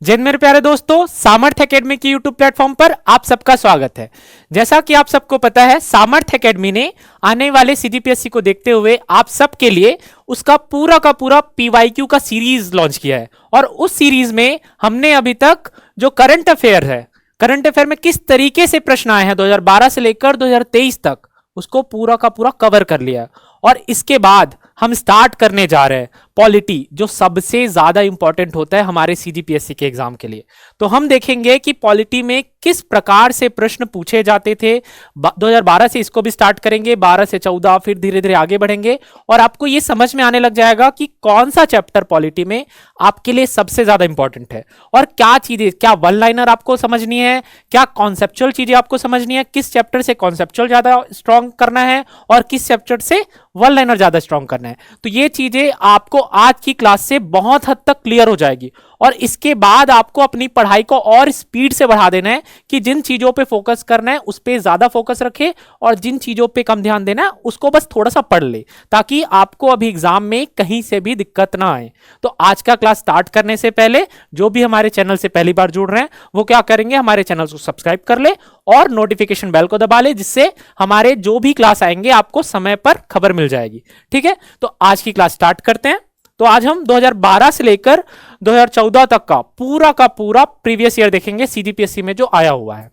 जिन मेरे प्यारे दोस्तों, सामर्थ्य एकेडमी की यूट्यूब प्लेटफॉर्म पर आप सबका स्वागत है। जैसा कि आप सबको पता है, सामर्थ्य एकेडमी ने आने वाले सीजीपीएससी को देखते हुए आप सबके लिए उसका पूरा का पूरा पीवाईक्यू का सीरीज लॉन्च किया है। और उस सीरीज में हमने अभी तक जो करंट अफेयर है, करंट अफेयर में किस तरीके से प्रश्न आए हैं 2012 से लेकर 2023 तक, उसको पूरा का पूरा कवर कर लिया है। और इसके बाद हम स्टार्ट करने जा रहे हैं पॉलिटी, जो सबसे ज्यादा इंपॉर्टेंट होता है हमारे सीजीपीएससी के एग्जाम के लिए। तो हम देखेंगे कि पॉलिटी में किस प्रकार से प्रश्न पूछे जाते थे। 2012 से इसको भी स्टार्ट करेंगे, 12 से 14, फिर धीरे धीरे आगे बढ़ेंगे और आपको ये समझ में आने लग जाएगा कि कौन सा चैप्टर पॉलिटी में आपके लिए सबसे ज्यादा इंपॉर्टेंट है और क्या चीजें, क्या वन लाइनर आपको समझनी है, क्या कॉन्सेप्चुअल चीजें आपको समझनी है, किस चैप्टर से कॉन्सेप्चुअल ज्यादा स्ट्रॉन्ग करना है और किस चैप्टर से वन लाइनर ज्यादा स्ट्रॉन्ग करना है। तो ये चीजें आपको आज की क्लास से बहुत हद तक क्लियर हो जाएगी और इसके बाद आपको अपनी पढ़ाई को और स्पीड से बढ़ा देना है कि जिन चीजों पे फोकस करना है उस पे ज्यादा फोकस रखे और जिन चीजों पे कम ध्यान देना है उसको बस थोड़ा सा पढ़ ले, ताकि आपको अभी एग्जाम में कहीं से भी दिक्कत ना आए। तो आज का क्लास स्टार्ट करने से पहले जो भी हमारे चैनल से पहली बार जुड़ रहे हैं वो क्या करेंगे, हमारे चैनल को सब्सक्राइब कर ले और नोटिफिकेशन बेल को दबा ले, जिससे हमारे जो भी क्लास आएंगे आपको समय पर खबर मिल जाएगी। ठीक है, तो आज की क्लास स्टार्ट करते हैं। तो आज हम 2012 से लेकर 2014 तक का पूरा प्रीवियस ईयर देखेंगे सीजीपीएससी में जो आया हुआ है।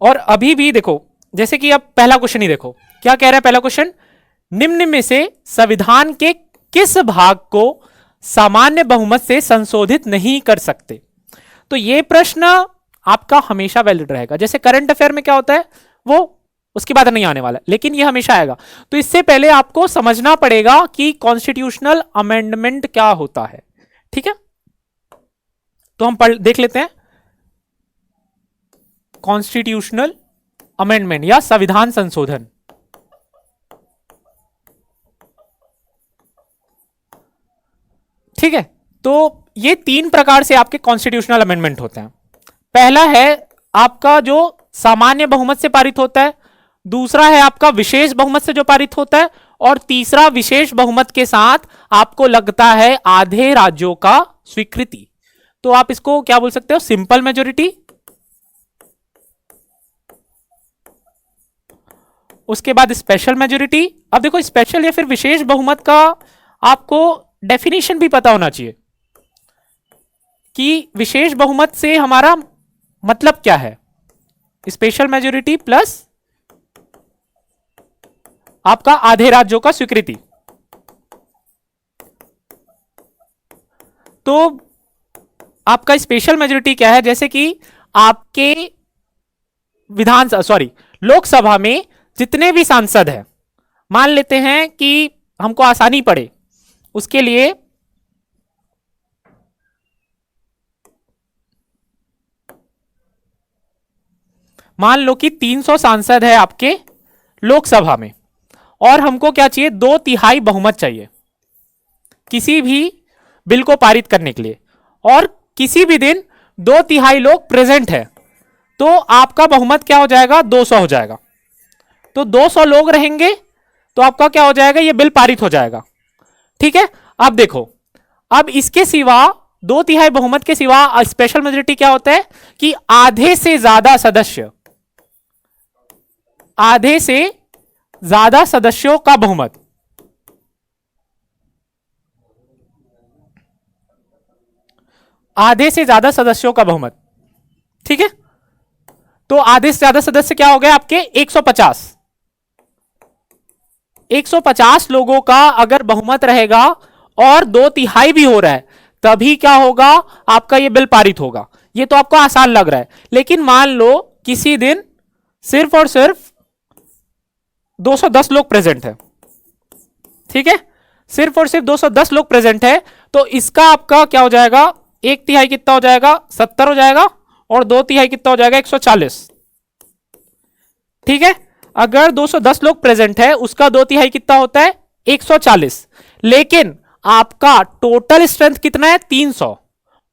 और अभी भी देखो, जैसे कि अब पहला क्वेश्चन ही देखो, क्या कह रहा है पहला क्वेश्चन, निम्न में से संविधान के किस भाग को सामान्य बहुमत से संशोधित नहीं कर सकते। तो यह प्रश्न आपका हमेशा वैलिड रहेगा। जैसे करंट अफेयर में क्या होता है वो उसके बाद नहीं आने वाला, लेकिन यह हमेशा आएगा। तो इससे पहले आपको समझना पड़ेगा कि कॉन्स्टिट्यूशनल अमेंडमेंट क्या होता है। ठीक है, तो हम देख लेते हैं कॉन्स्टिट्यूशनल अमेंडमेंट या संविधान संशोधन। ठीक है, तो ये तीन प्रकार से आपके कॉन्स्टिट्यूशनल अमेंडमेंट होते हैं। पहला है आपका जो सामान्य बहुमत से पारित होता है, दूसरा है आपका विशेष बहुमत से जो पारित होता है, और तीसरा विशेष बहुमत के साथ आपको लगता है आधे राज्यों का स्वीकृति। तो आप इसको क्या बोल सकते हो, सिंपल मेजोरिटी, उसके बाद स्पेशल मेजोरिटी। अब देखो, स्पेशल या फिर विशेष बहुमत का आपको डेफिनेशन भी पता होना चाहिए कि विशेष बहुमत से हमारा मतलब क्या है। स्पेशल मेजोरिटी प्लस आपका आधे राज्यों का स्वीकृति। तो आपका स्पेशल मेजोरिटी क्या है, जैसे कि आपके लोकसभा में जितने भी सांसद हैं, मान लेते हैं कि हमको आसानी पड़े उसके लिए मान लो कि 300 सांसद है आपके लोकसभा में और हमको क्या चाहिए, 2/3 बहुमत चाहिए किसी भी बिल को पारित करने के लिए, और किसी भी दिन 2/3 लोग प्रेजेंट है, तो आपका बहुमत क्या हो जाएगा, 200 हो जाएगा। तो 200 लोग रहेंगे तो आपका क्या हो जाएगा, यह बिल पारित हो जाएगा। ठीक है, अब देखो, अब इसके सिवा 2/3 बहुमत के सिवा स्पेशल मेजोरिटी क्या होता है कि आधे से ज्यादा सदस्यों का बहुमत। आधे से ज्यादा सदस्यों का बहुमत। ठीक है, तो आधे से ज्यादा सदस्य क्या हो गए आपके 150 लोगों का अगर बहुमत रहेगा और 2/3 भी हो रहा है, तभी क्या होगा, आपका ये बिल पारित होगा। ये तो आपको आसान लग रहा है, लेकिन मान लो किसी दिन सिर्फ और सिर्फ 210 लोग प्रेजेंट है। ठीक है, सिर्फ और सिर्फ 210 लोग प्रेजेंट है, तो इसका आपका क्या हो जाएगा, 1/3 कितना हो जाएगा, 70 हो जाएगा, और 2/3 कितना हो जाएगा, 140। ठीक है, अगर 210 लोग प्रेजेंट है, उसका 2/3 कितना होता है, 140। लेकिन आपका टोटल स्ट्रेंथ कितना है, 300,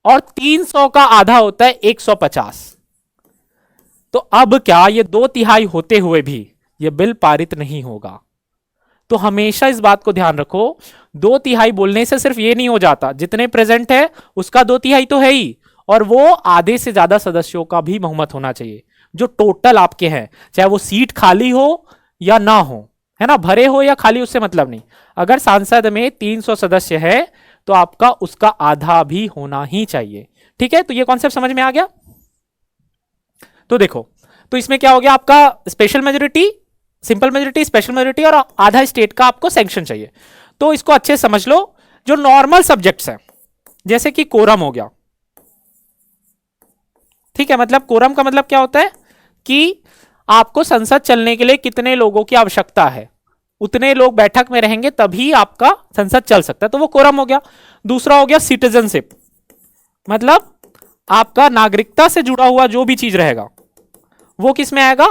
और 300 का आधा होता है 150। तो अब क्या, ये 2/3 होते हुए भी ये बिल पारित नहीं होगा। तो हमेशा इस बात को ध्यान रखो दो तिहाई बोलने से सिर्फ ये नहीं हो जाता, जितने प्रेजेंट है उसका दो तिहाई तो है ही, और वो आधे से ज्यादा सदस्यों का भी बहुमत होना चाहिए जो टोटल आपके हैं, चाहे वो सीट खाली हो या ना हो, है ना, भरे हो या खाली, उससे मतलब नहीं। अगर सांसद में 300 सदस्य है तो आपका उसका आधा भी होना ही चाहिए। ठीक है, तो ये कॉन्सेप्ट समझ में आ गया। तो देखो, तो इसमें क्या हो गया आपका, special majority, simple majority, special majority और आधा स्टेट का आपको सैंक्शन चाहिए। तो इसको अच्छे समझ लो। जो नॉर्मल सब्जेक्ट्स हैं जैसे कि कोरम हो गया, ठीक है, मतलब कोरम का मतलब क्या होता है कि आपको संसद चलने के लिए कितने लोगों की आवश्यकता है, उतने लोग बैठक में रहेंगे तभी आपका संसद चल सकता है, तो वो कोरम हो गया। दूसरा हो गया सिटीजनशिप, मतलब आपका नागरिकता से जुड़ा हुआ जो भी चीज रहेगा वो किस में आएगा,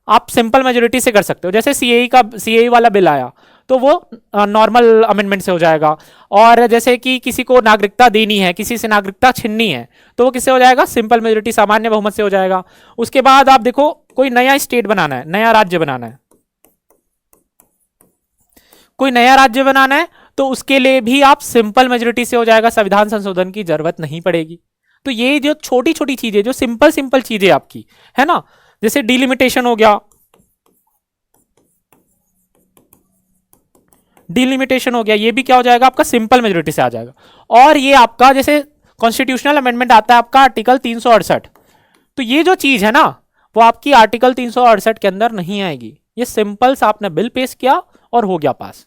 आप सिंपल मेजोरिटी से कर सकते हो। जैसे सीएई वाला बिल आया तो वो नॉर्मल अमेंडमेंट से हो जाएगा, और जैसे कि किसी को नागरिकता देनी है, किसी से नागरिकता छीननी है, तो वो किससे हो जाएगा, सिंपल मेजोरिटी, सामान्य बहुमत से हो जाएगा। उसके बाद आप देखो, कोई नया स्टेट बनाना है, नया राज्य बनाना है, कोई नया राज्य बनाना है तो उसके लिए भी आप सिंपल मेजोरिटी से हो जाएगा, संविधान संशोधन की जरूरत नहीं पड़ेगी। तो ये जो छोटी छोटी चीजें, जो सिंपल सिंपल चीजें आपकी है ना, जैसे डिलिमिटेशन हो गया, डिलिमिटेशन हो गया, ये भी क्या हो जाएगा आपका, सिंपल मेजोरिटी से आ जाएगा। और ये आपका जैसे कॉन्स्टिट्यूशनल अमेंडमेंट आता है आपका आर्टिकल 368, तो ये जो चीज है ना वो आपकी आर्टिकल 368 के अंदर नहीं आएगी। ये सिंपल सा आपने बिल पेश किया और हो गया पास।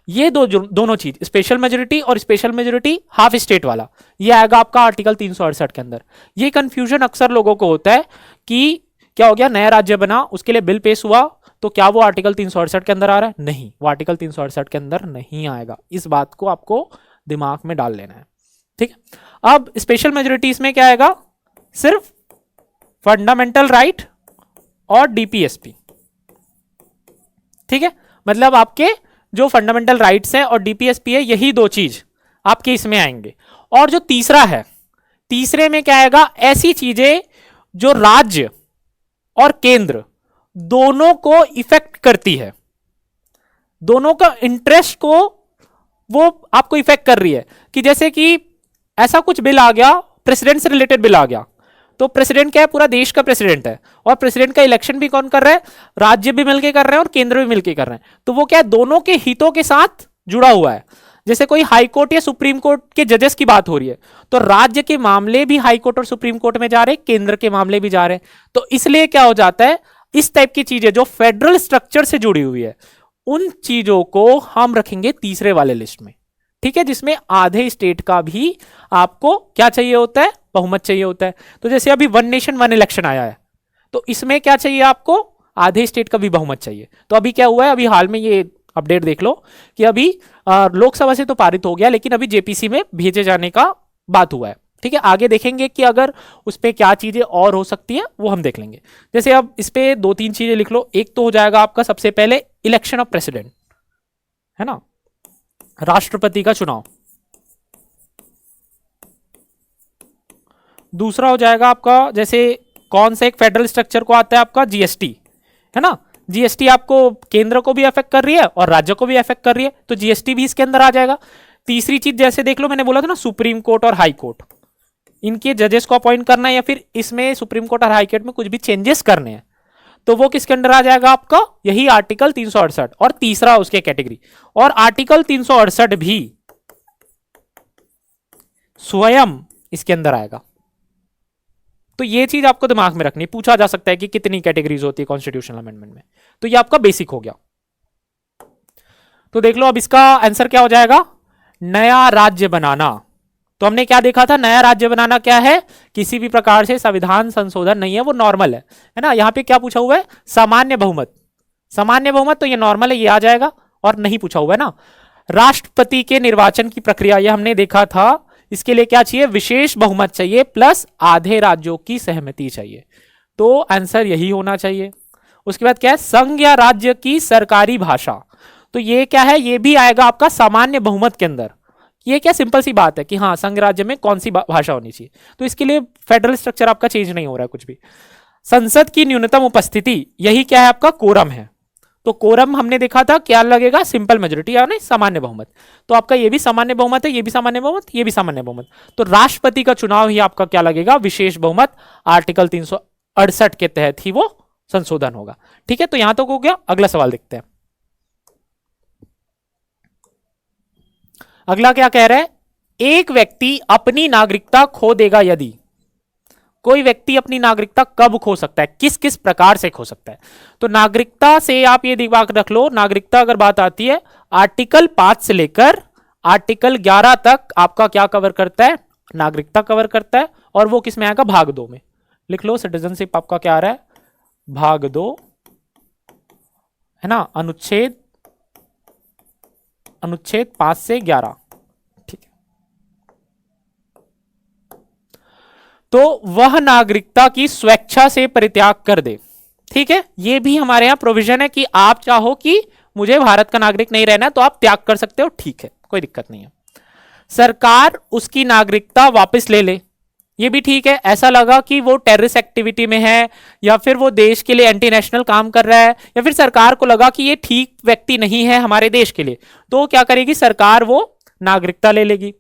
ये दोनों चीज, स्पेशल मेजोरिटी और स्पेशल मेजोरिटी हाफ स्टेट वाला, ये आएगा आपका आर्टिकल 368 के अंदर। ये कंफ्यूजन अक्सर लोगों को होता है कि क्या हो गया, नया राज्य बना, उसके लिए बिल पेश हुआ, तो क्या वो आर्टिकल 368 के अंदर आ रहा है, नहीं, वो आर्टिकल 368 के अंदर नहीं आएगा। इस बात को आपको दिमाग में डाल लेना है। ठीक है, अब स्पेशल मेजोरिटीज में क्या आएगा, सिर्फ फंडामेंटल राइट और डीपीएसपी। ठीक है, मतलब आपके जो फंडामेंटल राइट्स हैं और डीपीएसपी है, यही दो चीज आपके इसमें आएंगे। और जो तीसरा है, तीसरे में क्या आएगा, ऐसी चीजें जो राज्य और केंद्र दोनों को इफेक्ट करती है, दोनों का इंटरेस्ट को वो आपको इफेक्ट कर रही है। कि जैसे कि ऐसा कुछ बिल आ गया, प्रेसिडेंट से रिलेटेड बिल आ गया, तो प्रेसिडेंट क्या है, पूरा देश का प्रेसिडेंट है, और प्रेसिडेंट का इलेक्शन भी कौन कर रहा है, राज्य भी मिलकर कर रहे हैं और केंद्र भी मिलकर कर रहे हैं, तो वो क्या है, दोनों के हितों के साथ जुड़ा हुआ है। जैसे कोई हाई कोर्ट या सुप्रीम कोर्ट के जजेस की बात हो रही है, तो राज्य के मामले भी हाई कोर्ट और सुप्रीम कोर्ट में जा रहे हैं, केंद्र के मामले भी जा रहे हैं। तो इसलिए क्या हो जाता है, इस टाइप की चीजें जो फेडरल स्ट्रक्चर से जुड़ी हुई है, उन चीजों को हम रखेंगे तीसरे वाले लिस्ट में। ठीक है, जिसमें आधे स्टेट का भी आपको क्या चाहिए होता है, बहुमत चाहिए होता है। तो जैसे अभी वन नेशन वन इलेक्शन आया है, तो इसमें क्या चाहिए आपको, आधे स्टेट का भी बहुमत चाहिए। तो अभी क्या हुआ है, अभी हाल में ये अपडेट देख लो कि अभी लोकसभा से तो पारित हो गया, लेकिन अभी जेपीसी में भेजे जाने का बात हुआ है। ठीक है, आगे देखेंगे कि अगर उस पर क्या चीजें और हो सकती है वो हम देख लेंगे। जैसे अब इस पे दो तीन चीजें लिख लो। एक तो हो जाएगा आपका सबसे पहले इलेक्शन ऑफ प्रेसिडेंट, है ना, राष्ट्रपति का चुनाव। दूसरा हो जाएगा आपका, जैसे कौन सा एक फेडरल स्ट्रक्चर को आता है आपका, जीएसटी, है ना, जीएसटी आपको केंद्र को भी अफेक्ट कर रही है और राज्य को भी अफेक्ट कर रही है, तो जीएसटी भी इसके अंदर आ जाएगा। तीसरी चीज जैसे देख लो, मैंने बोला था ना, सुप्रीम कोर्ट और हाई कोर्ट, इनके जजेस को अपॉइंट करना है, या फिर इसमें सुप्रीम कोर्ट और हाई कोर्ट में कुछ भी चेंजेस करने हैं, तो वो किसके अंदर आ जाएगा आपका, यही आर्टिकल 368 और तीसरा उसके कैटेगरी। और आर्टिकल 368 भी स्वयं इसके अंदर आएगा। तो ये चीज आपको दिमाग में रखनी, पूछा जा सकता है कि कितनी कैटेगरीज होती है कॉन्स्टिट्यूशनल अमेंडमेंट में, तो ये आपका बेसिक हो गया। तो देख लो अब इसका आंसर क्या हो जाएगा, नया राज्य बनाना। तो हमने क्या देखा था, नया राज्य बनाना क्या है, किसी भी प्रकार से संविधान संशोधन नहीं है, वो नॉर्मल है ना। यहां पे क्या पूछा हुआ है, सामान्य बहुमत, सामान्य बहुमत, तो ये नॉर्मल है, ये आ जाएगा। और नहीं पूछा हुआ है ना, राष्ट्रपति के निर्वाचन की प्रक्रिया, ये हमने देखा था, इसके लिए क्या चाहिए, विशेष बहुमत चाहिए प्लस आधे राज्यों की सहमति चाहिए, तो आंसर यही होना चाहिए। उसके बाद क्या है, संघ या राज्य की सरकारी भाषा, तो ये क्या है, ये भी आएगा आपका सामान्य बहुमत के अंदर। ये क्या सिंपल सी बात है कि हाँ, संघ राज्य में कौन सी भाषा होनी चाहिए, तो इसके लिए फेडरल स्ट्रक्चर आपका चेंज नहीं हो रहा है कुछ भी। संसद की न्यूनतम उपस्थिति, यही क्या है आपका, कोरम है। तो कोरम हमने देखा था क्या लगेगा, सिंपल मेजोरिटी यानी सामान्य बहुमत। तो आपका ये भी सामान्य बहुमत है, ये भी सामान्य बहुमत, ये भी सामान्य बहुमत। तो राष्ट्रपति का चुनाव ही आपका क्या लगेगा, विशेष बहुमत, आर्टिकल 368 के तहत ही वो संशोधन होगा। ठीक है, तो यहां तक हो गया। अगला सवाल देखते हैं। अगला क्या कह रहा है, एक व्यक्ति अपनी नागरिकता खो देगा यदि। कोई व्यक्ति अपनी नागरिकता कब खो सकता है, किस किस प्रकार से खो सकता है। तो नागरिकता से आप ये दिमाग रख लो, नागरिकता अगर बात आती है, आर्टिकल 5 से लेकर आर्टिकल 11 तक आपका क्या कवर करता है, नागरिकता कवर करता है। और वो किस में आएगा, भाग 2 में। लिख लो, सिटीजनशिप आपका क्या आ रहा है, भाग 2 है ना, अनुच्छेद 5 से 11। ठीक है, तो वह नागरिकता की स्वेच्छा से परित्याग कर दे। ठीक है, यह भी हमारे यहां प्रोविजन है कि आप चाहो कि मुझे भारत का नागरिक नहीं रहना तो आप त्याग कर सकते हो, ठीक है, कोई दिक्कत नहीं है। सरकार उसकी नागरिकता वापस ले ले, ये भी ठीक है। ऐसा लगा कि वो टेररिस्ट एक्टिविटी में है, या फिर वो देश के लिए एंटी नेशनल काम कर रहा है, या फिर सरकार को लगा कि ये ठीक व्यक्ति नहीं है हमारे देश के लिए, तो क्या करेगी सरकार, वो नागरिकता ले लेगी।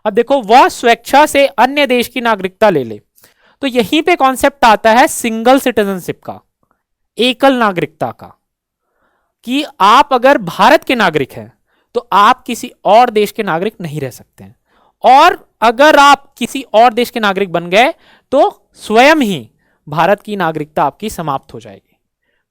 अब देखो, वह स्वेच्छा से अन्य देश की नागरिकता ले ले, तो यहीं पे कॉन्सेप्ट आता है सिंगल सिटीजनशिप का, एकल नागरिकता का, कि आप अगर भारत के नागरिक हैं तो आप किसी और देश के नागरिक नहीं रह सकते हैं, और अगर आप किसी और देश के नागरिक बन गए तो स्वयं ही भारत की नागरिकता आपकी समाप्त हो जाएगी।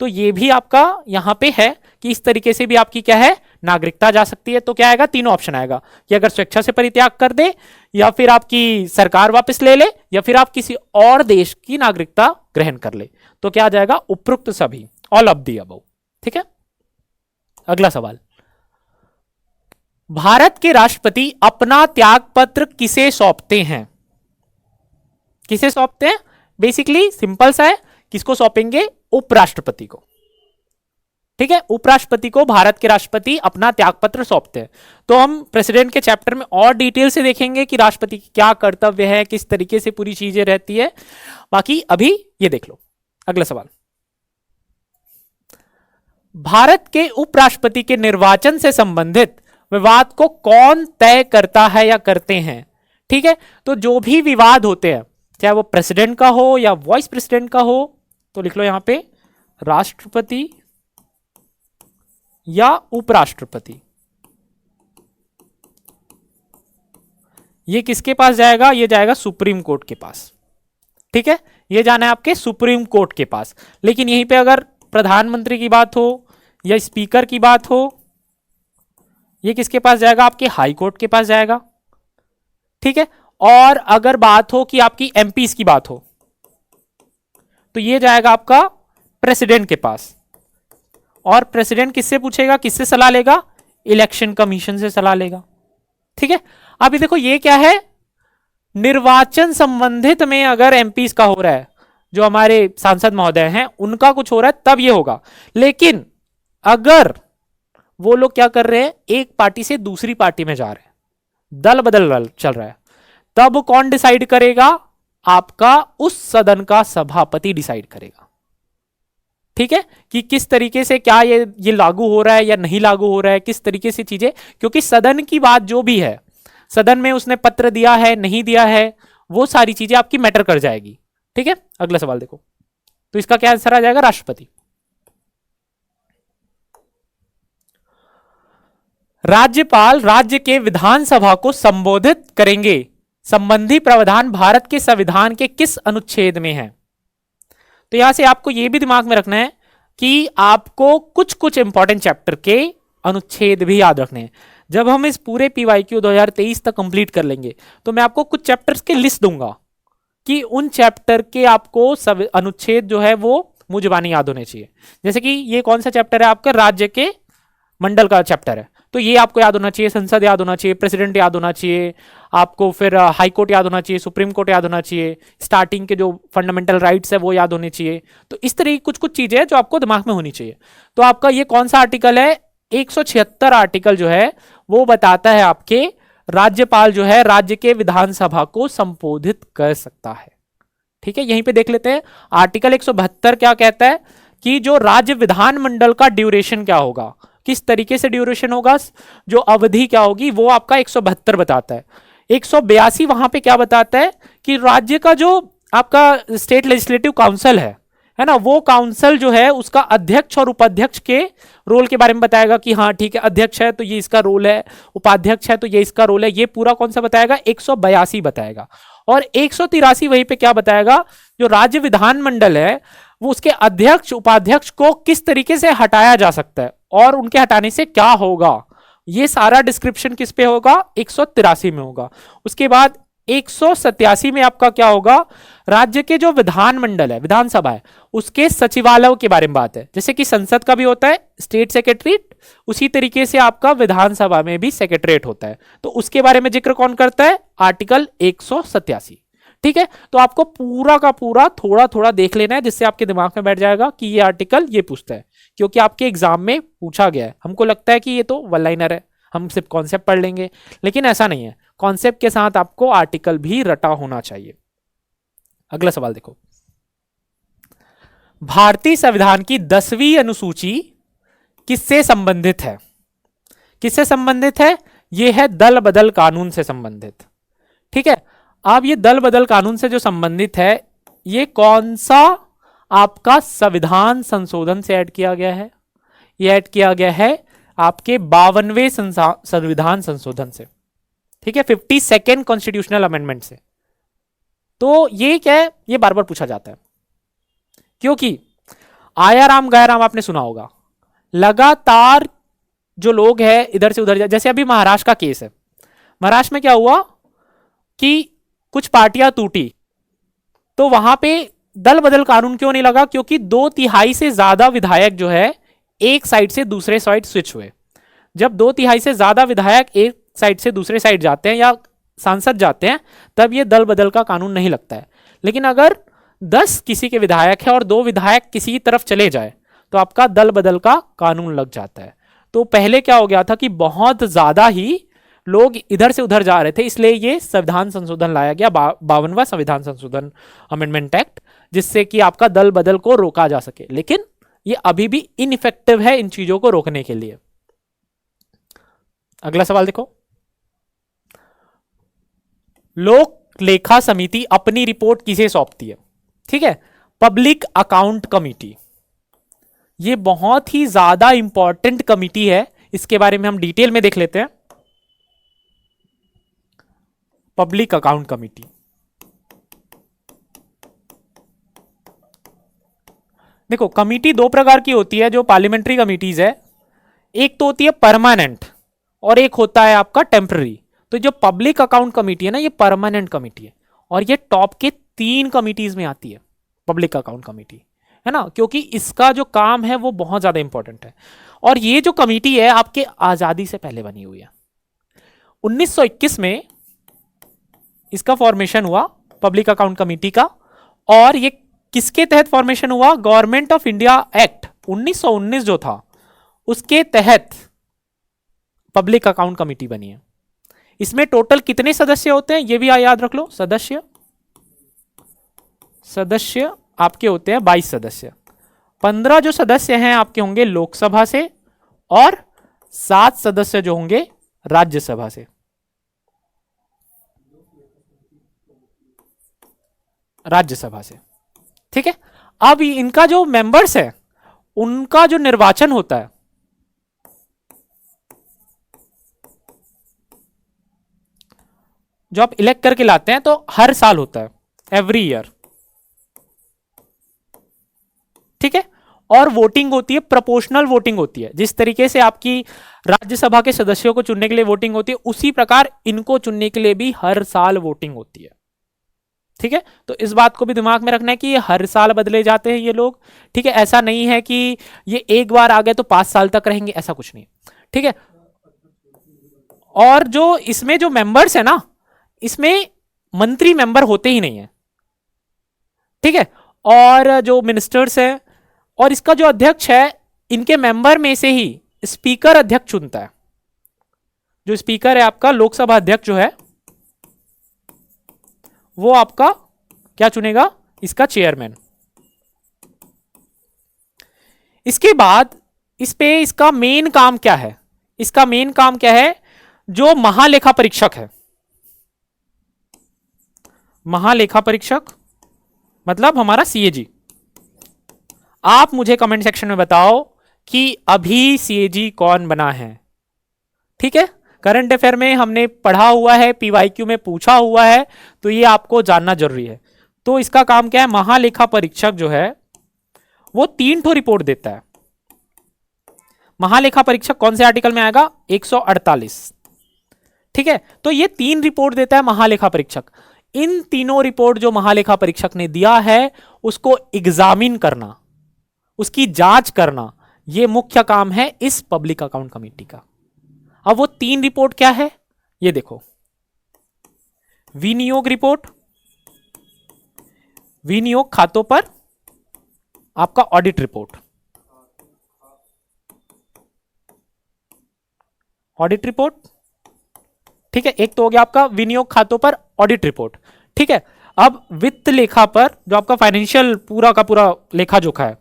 तो ये भी आपका यहां पे है कि इस तरीके से भी आपकी क्या है, नागरिकता जा सकती है। तो क्या आएगा, तीनों ऑप्शन आएगा कि अगर स्वेच्छा से परित्याग कर दे, या फिर आपकी सरकार वापस ले ले, या फिर आप किसी और देश की नागरिकता ग्रहण कर ले। तो क्या आ जाएगा, उपरोक्त सभी, ऑल ऑफ दी अबव। ठीक है, अगला सवाल, भारत के राष्ट्रपति अपना त्याग पत्र किसे सौंपते हैं। किसे सौंपते हैं, बेसिकली सिंपल सा है, किसको सौंपेंगे, उपराष्ट्रपति को। ठीक है, उपराष्ट्रपति को भारत के राष्ट्रपति अपना त्यागपत्र सौंपते हैं। तो हम प्रेसिडेंट के चैप्टर में और डिटेल से देखेंगे कि राष्ट्रपति की क्या कर्तव्य है, किस तरीके से पूरी चीजें रहती है। बाकी अभी ये देख लो। अगला सवाल, भारत के उपराष्ट्रपति के निर्वाचन से संबंधित विवाद को कौन तय करता है या करते हैं। ठीक है, तो जो भी विवाद होते हैं, चाहे वो प्रेसिडेंट का हो या वाइस प्रेसिडेंट का हो, तो लिख लो यहां पे राष्ट्रपति या उपराष्ट्रपति। ये किसके पास जाएगा, ये जाएगा सुप्रीम कोर्ट के पास। ठीक है, ये जाना है आपके सुप्रीम कोर्ट के पास। लेकिन यहीं पे अगर प्रधानमंत्री की बात हो या स्पीकर की बात हो, ये किसके पास जाएगा, आपके हाई कोर्ट के पास जाएगा। ठीक है, और अगर बात हो कि आपकी एमपीज की बात हो, तो ये जाएगा आपका प्रेसिडेंट के पास। और प्रेसिडेंट किससे पूछेगा, किससे सलाह लेगा, इलेक्शन कमीशन से सलाह लेगा। ठीक है, अभी देखो ये क्या है, निर्वाचन संबंधित में अगर एमपीज का हो रहा है, जो हमारे सांसद महोदय हैं उनका कुछ हो रहा है, तब ये होगा। लेकिन अगर वो लोग क्या कर रहे हैं, एक पार्टी से दूसरी पार्टी में जा रहे हैं, दल बदल चल रहा है, तब कौन डिसाइड करेगा, आपका उस सदन का सभापति डिसाइड करेगा। ठीक है, कि किस तरीके से क्या ये लागू हो रहा है या नहीं लागू हो रहा है, किस तरीके से चीजें, क्योंकि सदन की बात जो भी है, सदन में उसने पत्र दिया है नहीं दिया है, वो सारी चीजें आपकी मैटर कर जाएगी। ठीक है, अगला सवाल देखो, तो इसका क्या आंसर आ जाएगा, राष्ट्रपति। राज्यपाल राज्य के विधानसभा को संबोधित करेंगे संबंधी प्रावधान भारत के संविधान के किस अनुच्छेद में है। तो यहां से आपको यह भी दिमाग में रखना है कि आपको कुछ कुछ इंपॉर्टेंट चैप्टर के अनुच्छेद भी याद रखने हैं। जब हम इस पूरे पीवाईक्यू 2023 तक कंप्लीट कर लेंगे, तो मैं आपको कुछ चैप्टर्स के लिस्ट दूंगा कि उन चैप्टर के आपको सब अनुच्छेद जो है वो मुंह जुबानी याद होने चाहिए। जैसे कि ये कौन सा चैप्टर है आपका, राज्य के मंडल का चैप्टर है, तो ये आपको याद होना चाहिए, संसद याद होना चाहिए, प्रेसिडेंट याद होना चाहिए आपको, फिर हाई कोर्ट याद होना चाहिए, सुप्रीम कोर्ट याद होना चाहिए, स्टार्टिंग के जो फंडामेंटल राइट्स है वो याद होने चाहिए। तो इस तरह की कुछ कुछ चीजें जो आपको दिमाग में होनी चाहिए। तो आपका ये कौन सा आर्टिकल है, 176 आर्टिकल जो है वो बताता है आपके राज्यपाल जो है राज्य के विधानसभा को संबोधित कर सकता है। ठीक है, यहीं पे देख लेते हैं आर्टिकल 172 क्या कहता है, कि जो राज्य विधानमंडल का ड्यूरेशन क्या होगा, किस तरीके से ड्यूरेशन होगा, जो अवधि क्या होगी, वो आपका 172 बताता है। 182 वहां पे क्या बताता है कि राज्य का जो आपका स्टेट लेजिस्लेटिव काउंसिल है ना, वो काउंसिल जो है उसका अध्यक्ष और उपाध्यक्ष के रोल के बारे में बताएगा कि हाँ ठीक है, अध्यक्ष है तो ये इसका रोल है, उपाध्यक्ष है तो ये इसका रोल है, ये पूरा कौन सा बताएगा, 182 बताएगा। और 183 वहीं पे क्या बताएगा, जो राज्य विधानमंडल है वो उसके अध्यक्ष उपाध्यक्ष को किस तरीके से हटाया जा सकता है और उनके हटाने से क्या होगा, ये सारा डिस्क्रिप्शन किस पे होगा, 183 में होगा। उसके बाद 187 में आपका क्या होगा, राज्य के जो विधानमंडल है, विधानसभा है, उसके सचिवालयों के बारे में बात है। जैसे कि संसद का भी होता है स्टेट सेक्रेटरीट, उसी तरीके से आपका विधानसभा में भी सेक्रेटरीट होता है, तो उसके बारे में जिक्र कौन करता है, आर्टिकल 187। ठीक है, तो आपको पूरा का पूरा थोड़ा थोड़ा देख लेना है, जिससे आपके दिमाग में बैठ जाएगा कि ये आर्टिकल ये पूछता है, क्योंकि आपके एग्जाम में पूछा गया है। हमको लगता है कि ये तो वन लाइनर है, हम सिर्फ कॉन्सेप्ट पढ़ लेंगे, लेकिन ऐसा नहीं है, कॉन्सेप्ट के साथ आपको आर्टिकल भी रटा होना चाहिए। अगला सवाल देखो, भारतीय संविधान की 10वीं अनुसूची किससे संबंधित है, किससे संबंधित है, यह है दल बदल कानून से संबंधित। ठीक है, अब ये दल बदल कानून से जो संबंधित है, ये कौन सा आपका संविधान संशोधन से ऐड किया गया है, ये ऐड किया गया है आपके 52वें संविधान संशोधन से। ठीक है, 52nd कॉन्स्टिट्यूशनल अमेंडमेंट से। तो ये क्या है, ये बार बार पूछा जाता है, क्योंकि आया राम गया राम आपने सुना होगा, लगातार जो लोग हैं इधर से उधर, जैसे अभी महाराष्ट्र का केस है, महाराष्ट्र में क्या हुआ कि कुछ पार्टियां टूटी, तो वहां पे दल बदल कानून क्यों नहीं लगा, क्योंकि 2/3 से ज्यादा विधायक जो है एक साइड से दूसरे साइड स्विच हुए। जब 2/3 से ज्यादा विधायक एक साइड से दूसरे साइड जाते हैं या सांसद जाते हैं, तब ये दल बदल का कानून नहीं लगता है। लेकिन अगर 10 किसी के विधायक है और 2 विधायक किसी तरफ चले जाए, तो आपका दल बदल का कानून लग जाता है। तो पहले क्या हो गया था कि बहुत ज्यादा ही लोग इधर से उधर जा रहे थे, इसलिए ये संविधान संशोधन लाया गया, 52वां संविधान संशोधन अमेंडमेंट एक्ट, जिससे कि आपका दल बदल को रोका जा सके। लेकिन ये अभी भी इनइफेक्टिव है इन चीजों को रोकने के लिए। अगला सवाल देखो, लोक लेखा समिति अपनी रिपोर्ट किसे सौंपती है। ठीक है, पब्लिक अकाउंट कमिटी, ये बहुत ही ज्यादा इंपॉर्टेंट कमिटी है, इसके बारे में हम डिटेल में देख लेते हैं। पब्लिक अकाउंट कमिटी, देखो कमिटी 2 प्रकार की होती है जो पार्लियामेंट्री कमिटीज है, एक तो होती है परमानेंट और एक होता है आपका टेम्पररी। तो जो पब्लिक अकाउंट कमिटी है ना, ये परमानेंट कमिटी है और ये टॉप के 3 कमिटीज में आती है पब्लिक अकाउंट कमिटी, है ना, क्योंकि इसका जो काम है वो बहुत ज्यादा इंपॉर्टेंट है। और ये जो कमिटी है आपके आजादी से पहले बनी हुई है, 1921 में इसका फॉर्मेशन हुआ पब्लिक अकाउंट कमिटी का। और ये किसके तहत फॉर्मेशन हुआ, गवर्नमेंट ऑफ इंडिया एक्ट 1919 जो था उसके तहत पब्लिक अकाउंट कमिटी बनी है। इसमें टोटल कितने सदस्य होते हैं ये भी याद रख लो, सदस्य आपके होते हैं 22 सदस्य। 15 जो सदस्य हैं आपके होंगे लोकसभा से और 7 सदस्य जो होंगे राज्यसभा से, राज्यसभा से। ठीक है, अब इनका जो मेंबर्स है उनका जो निर्वाचन होता है, जो आप इलेक्ट करके लाते हैं, तो हर साल होता है, एवरी ईयर। ठीक है, और वोटिंग होती है, प्रोपोर्शनल वोटिंग होती है। जिस तरीके से आपकी राज्यसभा के सदस्यों को चुनने के लिए वोटिंग होती है, उसी प्रकार इनको चुनने के लिए भी हर साल वोटिंग होती है। ठीक है, तो इस बात को भी दिमाग में रखना है कि ये हर साल बदले जाते हैं ये लोग। ठीक है, ऐसा नहीं है कि ये एक बार आ गए तो 5 साल तक रहेंगे, ऐसा कुछ नहीं। ठीक है, और जो इसमें जो मेंबर्स है ना, इसमें मंत्री मेंबर होते ही नहीं है। ठीक है, और जो मिनिस्टर्स है और इसका जो अध्यक्ष है, इनके मेंबर में से ही स्पीकर अध्यक्ष चुनता है। जो स्पीकर है आपका लोकसभा अध्यक्ष जो है, वो आपका क्या चुनेगा, इसका चेयरमैन। इसके बाद इस पे इसका मेन काम क्या है? इसका मेन काम क्या है? जो महालेखा परीक्षक है, महालेखा परीक्षक मतलब हमारा सीएजी, आप मुझे कमेंट सेक्शन में बताओ कि अभी सीएजी कौन बना है। ठीक है, करंट अफेयर में हमने पढ़ा हुआ है, पीवाईक्यू में पूछा हुआ है, तो ये आपको जानना जरूरी है। तो इसका काम क्या है? महालेखा परीक्षक जो है वो 3 ठो रिपोर्ट देता है। महालेखा परीक्षक कौन से आर्टिकल में आएगा? 148। ठीक है, तो ये 3 रिपोर्ट देता है महालेखा परीक्षक। इन तीनों रिपोर्ट जो महालेखा परीक्षक ने दिया है उसको एग्जामिन करना, उसकी जांच करना, यह मुख्य काम है इस पब्लिक अकाउंट कमेटी का। अब वो 3 रिपोर्ट क्या है ये देखो। विनियोग रिपोर्ट, विनियोग खातों पर आपका ऑडिट रिपोर्ट, ऑडिट रिपोर्ट। ठीक है, एक तो हो गया आपका विनियोग खातों पर ऑडिट रिपोर्ट। ठीक है, अब वित्त लेखा पर जो आपका फाइनेंशियल पूरा का पूरा लेखा जोखा है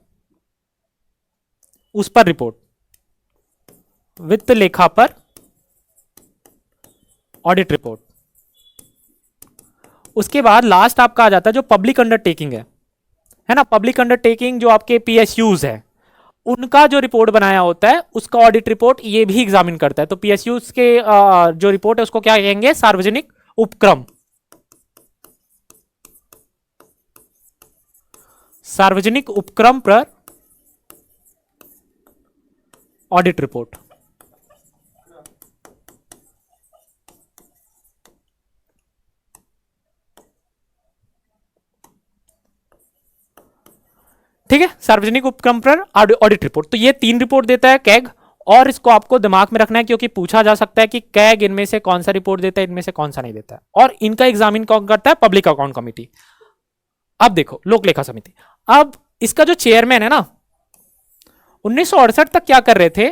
उस पर रिपोर्ट, वित्त लेखा पर ऑडिट रिपोर्ट। उसके बाद लास्ट आपका आ जाता है जो पब्लिक अंडरटेकिंग है ना, पब्लिक अंडरटेकिंग जो आपके पीएसयूज है उनका जो रिपोर्ट बनाया होता है उसका ऑडिट रिपोर्ट ये भी एग्जामिन करता है। तो पीएसयूज के जो रिपोर्ट है उसको क्या कहेंगे? सार्वजनिक उपक्रम, सार्वजनिक उपक्रम पर ऑडिट रिपोर्ट। ठीक है, सार्वजनिक उपक्रम पर ऑडिट रिपोर्ट। तो ये 3 रिपोर्ट देता है कैग, और इसको आपको दिमाग में रखना है क्योंकि पूछा जा सकता है कि कैग इनमें से कौन सा रिपोर्ट देता है, इनमें से कौन सा नहीं देता है, और इनका एग्जामिन कौन करता है? Public account committee. अब देखो लोक लेखा समिति, अब इसका जो चेयरमैन है ना 1968 तक क्या कर रहे थे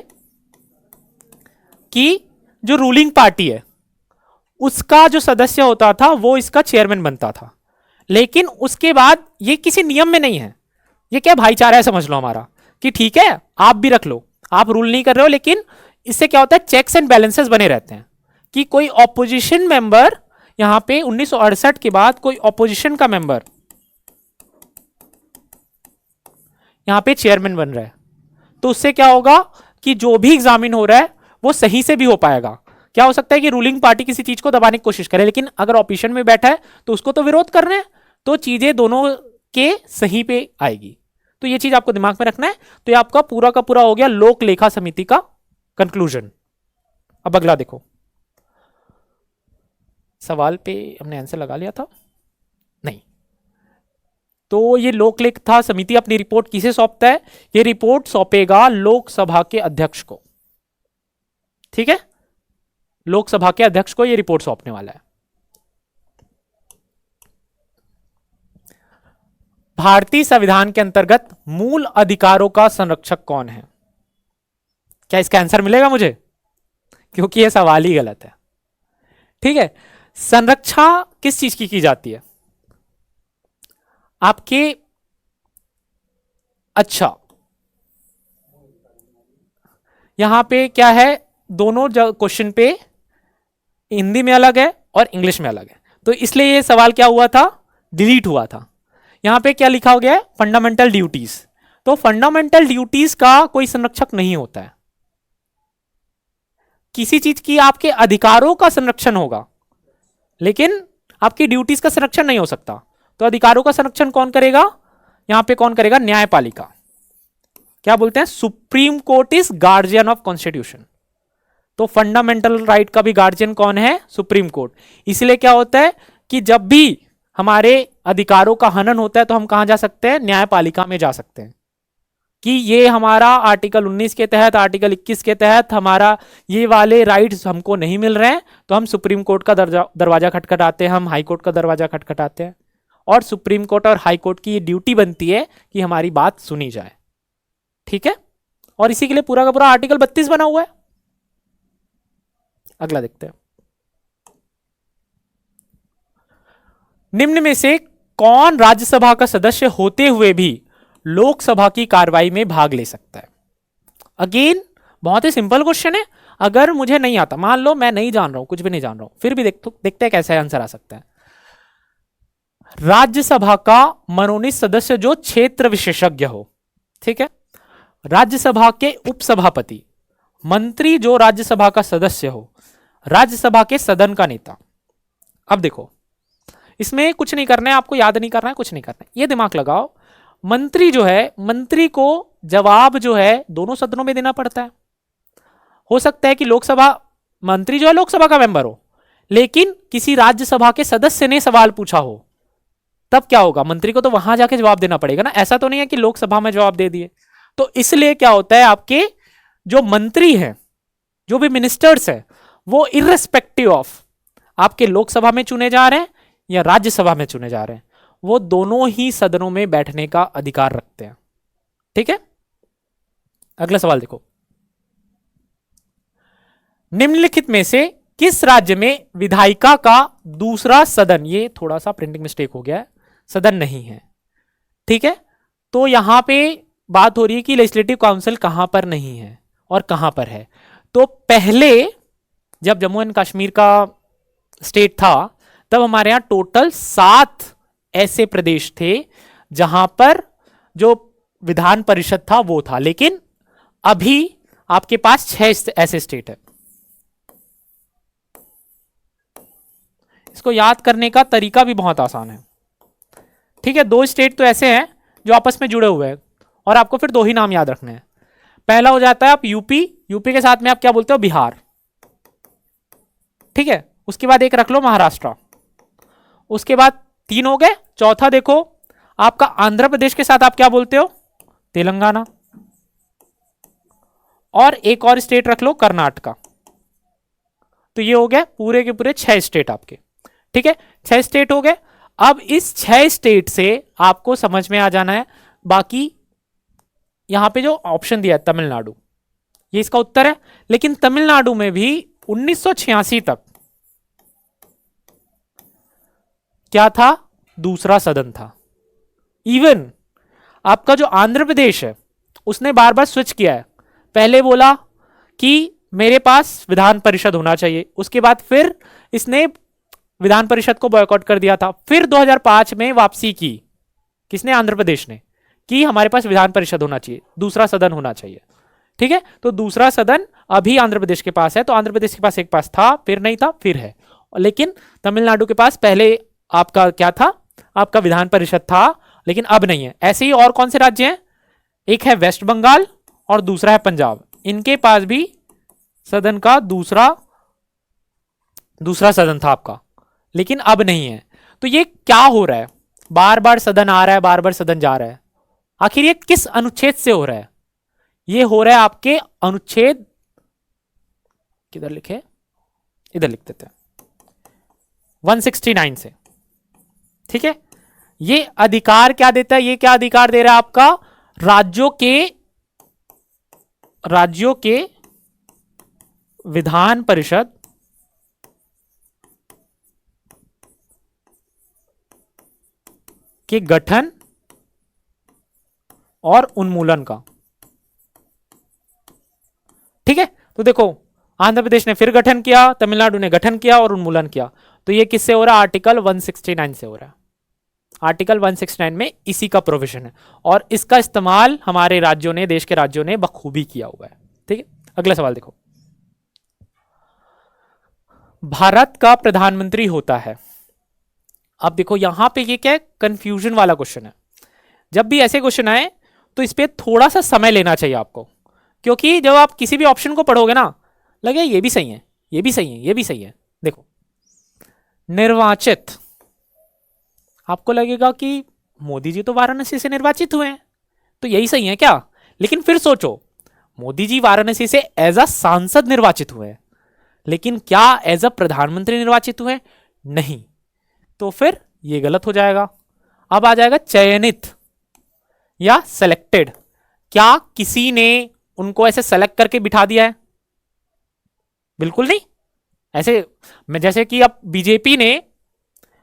कि जो रूलिंग पार्टी है उसका जो सदस्य होता था वो इसका चेयरमैन बनता था। लेकिन उसके बाद ये किसी नियम में नहीं है, ये क्या भाईचारा है समझ लो हमारा, कि ठीक है आप भी रख लो, आप रूल नहीं कर रहे हो, लेकिन इससे क्या होता है? चेक्स एंड बैलेंसेस बने रहते हैं कि कोई ऑपोजिशन मेंबर यहां पे 1968 के बाद कोई ऑपोजिशन का मेंबर यहां पे चेयरमैन बन रहा है, तो उससे क्या होगा कि जो भी एग्जामिन हो रहा है वो सही से भी हो पाएगा। क्या हो सकता है कि रूलिंग पार्टी किसी चीज को दबाने की कोशिश करे, लेकिन अगर ऑपोजिशन में बैठा है तो उसको तो विरोध करना है, तो चीजें दोनों के सही पे आएगी। तो ये चीज आपको दिमाग में रखना है। तो ये आपका पूरा का पूरा हो गया लोक लेखा समिति का कंक्लूजन। अब अगला देखो, सवाल पे हमने आंसर लगा लिया था नहीं। तो ये लोक लेखा समिति अपनी रिपोर्ट किसे सौंपता है? ये रिपोर्ट सौंपेगा लोकसभा के अध्यक्ष को। ठीक है, लोकसभा के अध्यक्ष को ये रिपोर्ट सौंपने वाला है। भारतीय संविधान के अंतर्गत मूल अधिकारों का संरक्षक कौन है? क्या इसका आंसर मिलेगा मुझे? क्योंकि यह सवाल ही गलत है। ठीक है, संरक्षा किस चीज की जाती है आपके? अच्छा, यहां पे क्या है, दोनों क्वेश्चन पे हिंदी में अलग है और इंग्लिश में अलग है, तो इसलिए यह सवाल क्या हुआ था? डिलीट हुआ था। यहां पे क्या लिखा हो गया है? Fundamental duties. तो फंडामेंटल ड्यूटीज का कोई संरक्षक नहीं होता है। किसी चीज की आपके अधिकारों का संरक्षण होगा, लेकिन आपकी ड्यूटीज का संरक्षण नहीं हो सकता। तो अधिकारों का संरक्षण कौन करेगा? यहां पे कौन करेगा? न्यायपालिका। क्या बोलते हैं? Supreme court is guardian of constitution. तो फंडामेंटल राइट का भी गार्जियन कौन है? Supreme court. इसलिए क्या होता है कि जब भी हमारे अधिकारों का हनन होता है तो हम कहां जा सकते हैं? न्यायपालिका में जा सकते हैं कि ये हमारा आर्टिकल 19 के तहत, आर्टिकल 21 के तहत हमारा ये वाले राइट्स हमको नहीं मिल रहे हैं, तो हम सुप्रीम कोर्ट का दरवाजा खटखटाते हैं, हम हाई कोर्ट का दरवाजा खटखटाते हैं, और सुप्रीम कोर्ट और हाई कोर्ट की ये ड्यूटी बनती है कि हमारी बात सुनी जाए। ठीक है, और इसी के लिए पूरा का पूरा आर्टिकल 32 बना हुआ है। अगला देखते हैं, निम्न में से कौन राज्यसभा का सदस्य होते हुए भी लोकसभा की कार्रवाई में भाग ले सकता है? अगेन बहुत ही सिंपल क्वेश्चन है। अगर मुझे नहीं आता, मान लो मैं नहीं जान रहा हूं, कुछ भी नहीं जान रहा हूं, फिर भी देखते हैं कैसे आंसर आ सकता है। राज्यसभा का मनोनीत सदस्य जो क्षेत्र विशेषज्ञ हो, ठीक है। राज्यसभा के उपसभापति, मंत्री जो राज्यसभा का सदस्य हो, राज्यसभा के सदन का नेता। अब देखो इसमें कुछ नहीं करना है, आपको याद नहीं करना है, कुछ नहीं करना है, ये दिमाग लगाओ। मंत्री जो है, मंत्री को जवाब जो है दोनों सदनों में देना पड़ता है। हो सकता है कि लोकसभा, मंत्री जो है लोकसभा का मेंबर हो, लेकिन किसी राज्यसभा के सदस्य ने सवाल पूछा हो, तब क्या होगा? मंत्री को तो वहां जाके जवाब देना पड़ेगा ना। ऐसा तो नहीं है कि लोकसभा में जवाब दे दिए। तो इसलिए क्या होता है, आपके जो मंत्री हैं, जो भी मिनिस्टर्स हैं, वो इर्रेस्पेक्टिव ऑफ आपके लोकसभा में चुने जा रहे हैं या राज्यसभा में चुने जा रहे हैं, वो दोनों ही सदनों में बैठने का अधिकार रखते हैं। ठीक है, अगला सवाल देखो। निम्नलिखित में से किस राज्य में विधायिका का दूसरा सदन, ये थोड़ा सा प्रिंटिंग मिस्टेक हो गया है, सदन नहीं है। ठीक है, तो यहां पे बात हो रही है कि लेजिस्लेटिव काउंसिल कहां पर नहीं है और कहां पर है। तो पहले जब जम्मू एंड कश्मीर का स्टेट था, तब हमारे यहां टोटल 7 ऐसे प्रदेश थे जहां पर जो विधान परिषद था वो था, लेकिन अभी आपके पास 6 ऐसे स्टेट है। इसको याद करने का तरीका भी बहुत आसान है। ठीक है, 2 स्टेट तो ऐसे हैं जो आपस में जुड़े हुए हैं और आपको फिर 2 ही नाम याद रखने हैं। पहला हो जाता है आप यूपी, यूपी के साथ में आप क्या बोलते हो, बिहार। ठीक है, उसके बाद एक रख लो महाराष्ट्र, उसके बाद 3 हो गए। चौथा देखो आपका आंध्र प्रदेश के साथ आप क्या बोलते हो, तेलंगाना। और एक और स्टेट रख लो कर्नाटका। तो ये हो गया पूरे के पूरे 6 स्टेट आपके। ठीक है, 6 स्टेट हो गए। अब इस 6 स्टेट से आपको समझ में आ जाना है, बाकी यहां पे जो ऑप्शन दिया है तमिलनाडु, ये इसका उत्तर है। लेकिन तमिलनाडु में भी 1986 तक क्या था, दूसरा सदन था। इवन आपका जो आंध्र प्रदेश है उसने बार बार स्विच किया है। पहले बोला कि मेरे पास विधान परिषद होना चाहिए, उसके बाद फिर इसने विधान परिषद को बॉयकॉट कर दिया था। फिर 2005 में वापसी की, किसने, आंध्र प्रदेश ने, कि हमारे पास विधान परिषद होना चाहिए, दूसरा सदन होना चाहिए। ठीक है, तो दूसरा सदन अभी आंध्र प्रदेश के पास है। तो आंध्र प्रदेश के पास एक पास था, फिर नहीं था, फिर है। लेकिन तमिलनाडु के पास पहले आपका क्या था, आपका विधान परिषद था, लेकिन अब नहीं है। ऐसे ही और कौन से राज्य हैं, एक है वेस्ट बंगाल और दूसरा है पंजाब, इनके पास भी सदन का दूसरा सदन था आपका, लेकिन अब नहीं है। तो ये क्या हो रहा है, बार बार सदन आ रहा है, बार बार सदन जा रहा है। आखिर ये किस अनुच्छेद से हो रहा है? ये हो रहा है आपके अनुच्छेद, किधर लिखे, इधर लिख देते हैं, 169 से। ठीक है, ये अधिकार क्या देता है, ये क्या अधिकार दे रहा है आपका, राज्यों के विधान परिषद के गठन और उन्मूलन का। ठीक है, तो देखो आंध्र प्रदेश ने फिर गठन किया, तमिलनाडु ने गठन किया और उन्मूलन किया। तो ये किससे हो रहा है, आर्टिकल 169 से हो रहा है। आर्टिकल 169 में इसी का प्रोविजन है और इसका इस्तेमाल हमारे राज्यों ने, देश के राज्यों ने बखूबी किया हुआ है। ठीक है, अगला सवाल देखो। भारत का प्रधानमंत्री होता है, अब देखो यहां पे ये क्या है, कंफ्यूजन वाला क्वेश्चन है। जब भी ऐसे क्वेश्चन आए तो इस पे थोड़ा सा समय लेना चाहिए आपको, क्योंकि जब आप किसी भी ऑप्शन को पढ़ोगे ना, लगे ये भी सही है, ये भी सही है, ये भी सही है। देखो निर्वाचित, आपको लगेगा कि मोदी जी तो वाराणसी से निर्वाचित हुए हैं, तो यही सही है क्या? लेकिन फिर सोचो, मोदी जी वाराणसी से एज अ सांसद निर्वाचित हुए हैं, लेकिन क्या एज अ प्रधानमंत्री निर्वाचित हुए? नहीं। तो फिर ये गलत हो जाएगा। अब आ जाएगा चयनित या सेलेक्टेड। क्या किसी ने उनको ऐसे सेलेक्ट करके बिठा दिया है? बिल्कुल नहीं। ऐसे जैसे कि अब बीजेपी ने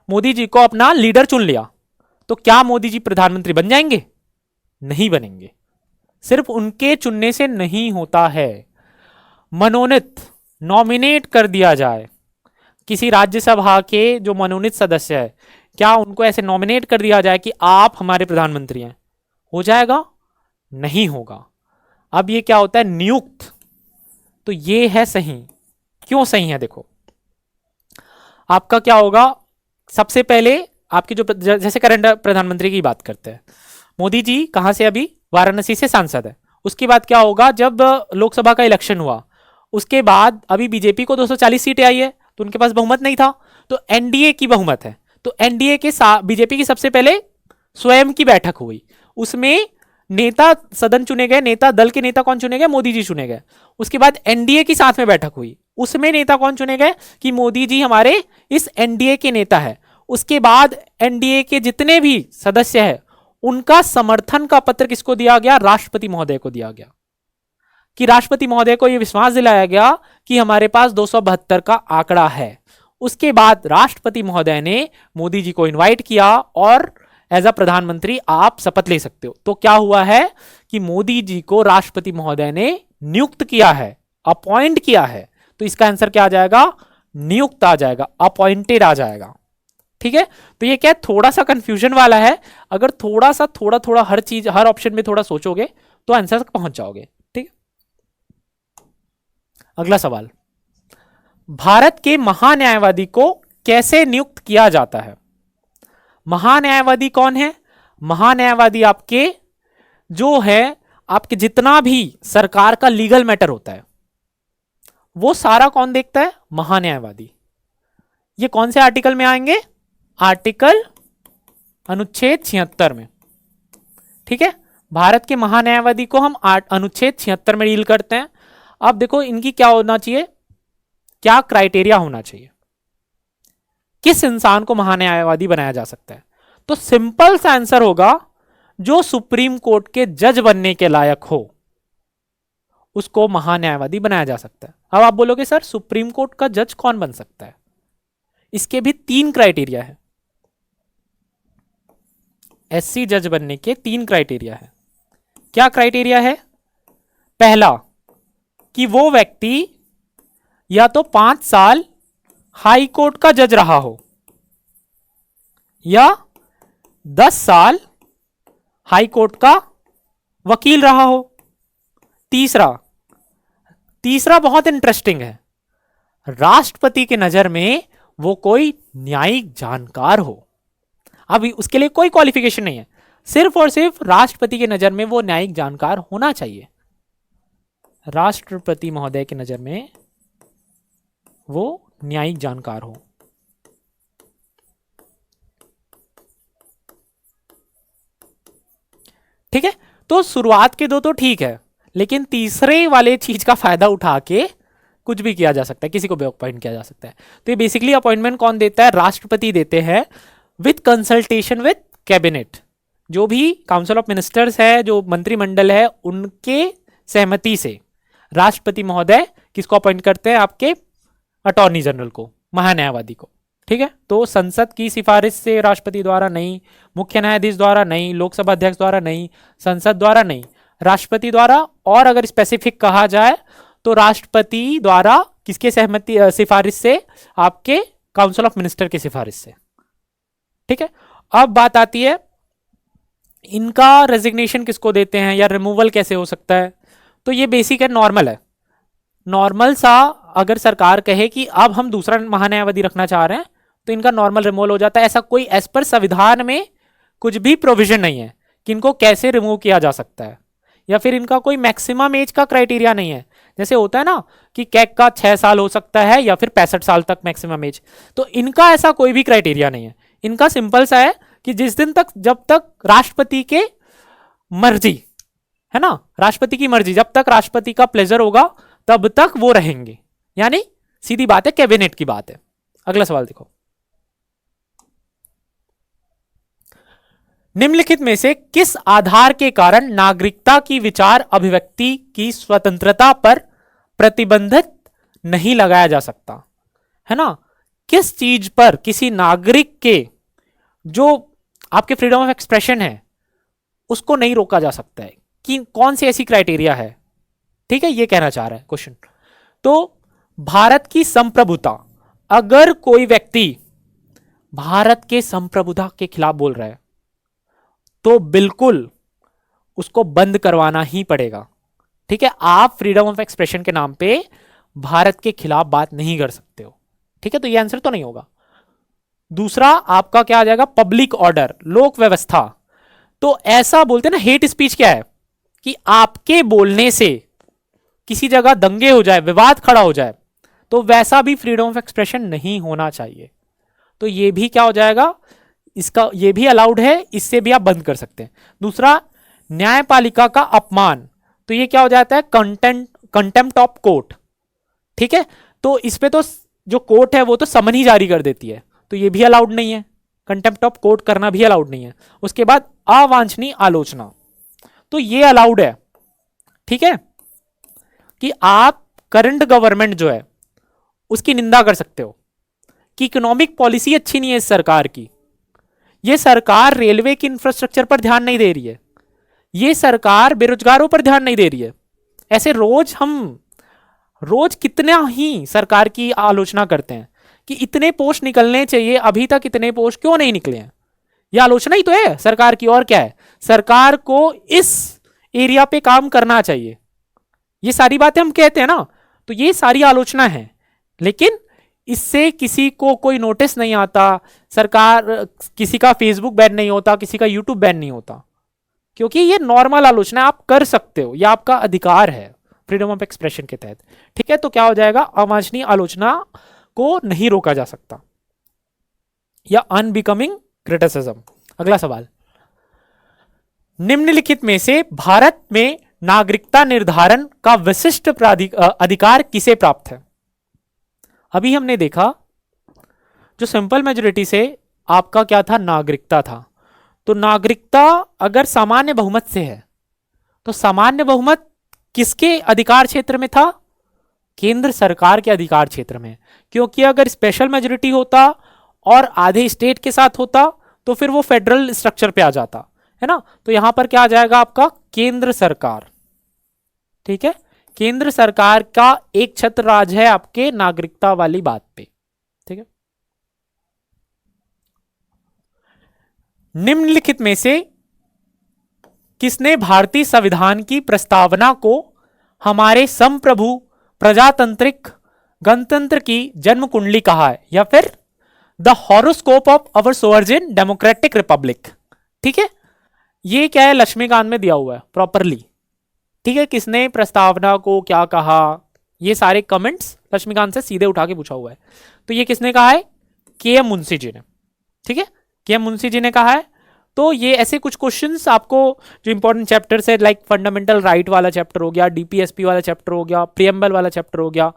मोदी जी को अपना लीडर चुन लिया, तो क्या मोदी जी प्रधानमंत्री बन जाएंगे? नहीं बनेंगे। सिर्फ उनके चुनने से नहीं होता है। मनोनीत, नॉमिनेट कर दिया जाए किसी राज्यसभा के जो मनोनीत सदस्य है, क्या उनको ऐसे नॉमिनेट कर दिया जाए कि आप हमारे प्रधानमंत्री हैं, हो जाएगा? नहीं होगा। अब ये क्या होता है? नियुक्त। तो ये है सही। क्यों सही है? देखो आपका क्या होगा, सबसे पहले आपकी जो जैसे करंट प्रधानमंत्री की बात करते हैं, मोदी जी कहां से? अभी वाराणसी से सांसद है। उसके बाद क्या होगा, जब लोकसभा का इलेक्शन हुआ उसके बाद अभी बीजेपी को 240 सीटें आई है, तो उनके पास बहुमत नहीं था, तो एनडीए की बहुमत है। तो एनडीए के बीजेपी की सबसे पहले स्वयं की बैठक हुई, उसमें नेता सदन चुने गए, नेता दल के नेता कौन चुने गए? मोदी जी चुने गए। उसके बाद एनडीए की साथ में बैठक हुई, उसमें नेता कौन चुने गए कि मोदी जी हमारे इस एनडीए के नेता है। उसके बाद एनडीए के जितने भी सदस्य हैं उनका समर्थन का पत्र किसको दिया गया? राष्ट्रपति महोदय को दिया गया, कि राष्ट्रपति महोदय को यह विश्वास दिलाया गया कि हमारे पास 272 का आंकड़ा है। उसके बाद राष्ट्रपति महोदय ने मोदी जी को इनवाइट किया और एज अ प्रधानमंत्री आप शपथ ले सकते हो। तो क्या हुआ है कि मोदी जी को राष्ट्रपति महोदय ने नियुक्त किया है, अपॉइंट किया है। तो इसका आंसर क्या आ जाएगा? नियुक्त आ जाएगा, अपॉइंटेड आ जाएगा। ठीक है, तो ये क्या थोड़ा सा कंफ्यूजन वाला है। अगर थोड़ा सा थोड़ा थोड़ा हर चीज हर ऑप्शन में थोड़ा सोचोगे तो आंसर तक पहुंच जाओगे। ठीक है, अगला सवाल, भारत के महान्यायवादी को कैसे नियुक्त किया जाता है? महान्यायवादी कौन है? महान्यायवादी आपके जो है, आपके जितना भी सरकार का लीगल मैटर होता है वो सारा कौन देखता है? महान्यायवादी। ये कौन से आर्टिकल में आएंगे? आर्टिकल अनुच्छेद 76 में। ठीक है, भारत के महान्यायवादी को हम अनुच्छेद 76 में डील करते हैं। अब देखो इनकी क्या होना चाहिए, क्या क्राइटेरिया होना चाहिए, किस इंसान को महान्यायवादी बनाया जा सकता है? तो सिंपल सा आंसर होगा, जो सुप्रीम कोर्ट के जज बनने के लायक हो उसको महान्यायवादी बनाया जा सकता है। अब आप बोलोगे सर सुप्रीम कोर्ट का जज कौन बन सकता है? इसके भी 3 क्राइटेरिया है। एससी जज बनने के 3 क्राइटेरिया है। क्या क्राइटेरिया है? पहला, कि वो व्यक्ति या तो 5 साल हाई कोर्ट का जज रहा हो या 10 साल हाई कोर्ट का वकील रहा हो। तीसरा बहुत इंटरेस्टिंग है, राष्ट्रपति की नजर में वो कोई न्यायिक जानकार हो। अभी उसके लिए कोई क्वालिफिकेशन नहीं है, सिर्फ और सिर्फ राष्ट्रपति की नजर में वो न्यायिक जानकार होना चाहिए। राष्ट्रपति महोदय की नजर में वो न्यायिक जानकार हो। ठीक है, तो शुरुआत के 2 तो ठीक है, लेकिन तीसरे वाले चीज का फायदा उठा के कुछ भी किया जा सकता है, किसी को भी अपॉइंट किया जा सकता है। तो ये बेसिकली अपॉइंटमेंट कौन देता है? राष्ट्रपति देते हैं विथ कंसल्टेशन विथ कैबिनेट। जो भी काउंसिल ऑफ मिनिस्टर्स है, जो मंत्रिमंडल है, उनके सहमति से राष्ट्रपति महोदय किसको अपॉइंट करते हैं? आपके अटॉर्नी जनरल को, महान्यायवादी को। ठीक है, तो संसद की सिफारिश से राष्ट्रपति द्वारा नहीं, मुख्य न्यायाधीश द्वारा नहीं, लोकसभा अध्यक्ष द्वारा नहीं, संसद द्वारा नहीं, राष्ट्रपति द्वारा। और अगर स्पेसिफिक कहा जाए तो राष्ट्रपति द्वारा किसके सहमति सिफारिश से? आपके काउंसिल ऑफ मिनिस्टर की सिफारिश से। ठीक है, अब बात आती है इनका रेजिग्नेशन किसको देते हैं या रिमूवल कैसे हो सकता है? तो ये बेसिक है, नॉर्मल है। नॉर्मल सा अगर सरकार कहे कि अब हम दूसरा महान्यायवादी रखना चाह रहे हैं तो इनका नॉर्मल रिमूवल हो जाता है। ऐसा कोई एज पर संविधान में कुछ भी प्रोविजन नहीं है कि इनको कैसे रिमूव किया जा सकता है, या फिर इनका कोई मैक्सिमम एज का क्राइटेरिया नहीं है। जैसे होता है ना कि कैग का 6 साल हो सकता है या फिर 65 साल तक मैक्सिमम एज, तो इनका ऐसा कोई भी क्राइटेरिया नहीं है। इनका सिंपल सा है कि जिस दिन तक, जब तक राष्ट्रपति के मर्जी है ना, राष्ट्रपति की मर्जी, जब तक राष्ट्रपति का प्लेजर होगा तब तक वो रहेंगे। यानी सीधी बात है, कैबिनेट की बात है। अगला सवाल देखो, निम्नलिखित में से किस आधार के कारण नागरिकता की विचार अभिव्यक्ति की स्वतंत्रता पर प्रतिबंधित नहीं लगाया जा सकता? है ना, किस चीज पर किसी नागरिक के जो आपके फ्रीडम ऑफ एक्सप्रेशन है उसको नहीं रोका जा सकता है। कि कौन सी ऐसी क्राइटेरिया है, ठीक है, ये कहना चाह रहा है क्वेश्चन। तो भारत की संप्रभुता, अगर कोई व्यक्ति भारत के संप्रभुता के खिलाफ बोल रहा है तो बिल्कुल उसको बंद करवाना ही पड़ेगा, ठीक है। आप फ्रीडम ऑफ एक्सप्रेशन के नाम पे भारत के खिलाफ बात नहीं कर सकते हो, ठीक है। तो ये आंसर तो नहीं होगा। दूसरा आपका क्या आ जाएगा, पब्लिक ऑर्डर, लोक व्यवस्था। तो ऐसा बोलते हैं ना, हेट स्पीच क्या है कि आपके बोलने से किसी जगह दंगे हो जाए, विवाद खड़ा हो जाए, तो वैसा भी फ्रीडम ऑफ एक्सप्रेशन नहीं होना चाहिए। तो ये भी क्या हो जाएगा, इसका ये भी अलाउड है, इससे भी आप बंद कर सकते हैं। दूसरा, न्यायपालिका का अपमान, तो ये क्या हो जाता है, कंटेम्प्ट ऑफ कोर्ट, ठीक है। तो इस पे तो जो कोर्ट है वो तो समन ही जारी कर देती है, तो ये भी अलाउड नहीं है, कंटेम्प्ट ऑफ कोर्ट करना भी अलाउड नहीं है। उसके बाद अवांछनीय आलोचना, तो ये अलाउड है, ठीक है, कि आप करंट गवर्नमेंट जो है उसकी निंदा कर सकते हो कि इकोनॉमिक पॉलिसी अच्छी नहीं है इस सरकार की, ये सरकार रेलवे की इंफ्रास्ट्रक्चर पर ध्यान नहीं दे रही है, ये सरकार बेरोजगारों पर ध्यान नहीं दे रही है। ऐसे रोज कितना ही सरकार की आलोचना करते हैं कि इतने पोस्ट निकलने चाहिए, अभी तक इतने पोस्ट क्यों नहीं निकले हैं। ये आलोचना ही तो है सरकार की, और क्या है। सरकार को इस एरिया पे काम करना चाहिए, ये सारी बातें हम कहते हैं ना, तो ये सारी आलोचना है, लेकिन इससे किसी को कोई नोटिस नहीं आता। सरकार, किसी का फेसबुक बैन नहीं होता, किसी का यूट्यूब बैन नहीं होता, क्योंकि ये नॉर्मल आलोचना आप कर सकते हो, ये आपका अधिकार है फ्रीडम ऑफ एक्सप्रेशन के तहत, ठीक है। तो क्या हो जाएगा, अवांछनीय आलोचना को नहीं रोका जा सकता, या अनबिकमिंग क्रिटिसिज्म। अगला सवाल, निम्नलिखित में से भारत में नागरिकता निर्धारण का विशिष्ट अधिकार किसे प्राप्त है। अभी हमने देखा जो सिंपल मेजोरिटी से आपका क्या था, नागरिकता था। तो नागरिकता अगर सामान्य बहुमत से है, तो सामान्य बहुमत किसके अधिकार क्षेत्र में था, केंद्र सरकार के अधिकार क्षेत्र में। क्योंकि अगर स्पेशल मेजोरिटी होता और आधे स्टेट के साथ होता तो फिर वो फेडरल स्ट्रक्चर पे आ जाता, है ना। तो यहां पर क्या आ जाएगा आपका, केंद्र सरकार, ठीक है। केंद्र सरकार का एक छत्र राज है आपके नागरिकता वाली बात पे, ठीक है। निम्नलिखित में से किसने भारतीय संविधान की प्रस्तावना को हमारे संप्रभु प्रजातांत्रिक गणतंत्र की जन्म कुंडली कहा है, या फिर the horoscope of our sovereign democratic republic, ठीक है। ये क्या है, लक्ष्मीकांत में दिया हुआ है प्रॉपरली, ठीक है। किसने प्रस्तावना को क्या कहा, ये सारे कमेंट्स लक्ष्मीकांत से सीधे उठा के पूछा हुआ है। तो ये किसने कहा है, के एम मुंशी जी ने, ठीक है, के एम मुंशी जी ने कहा है। तो ये ऐसे कुछ क्वेश्चंस आपको जो इंपॉर्टेंट चैप्टर्स है, लाइक फंडामेंटल राइट वाला चैप्टर हो गया, डीपीएसपी वाला चैप्टर हो गया, प्रियम्बल वाला चैप्टर हो गया,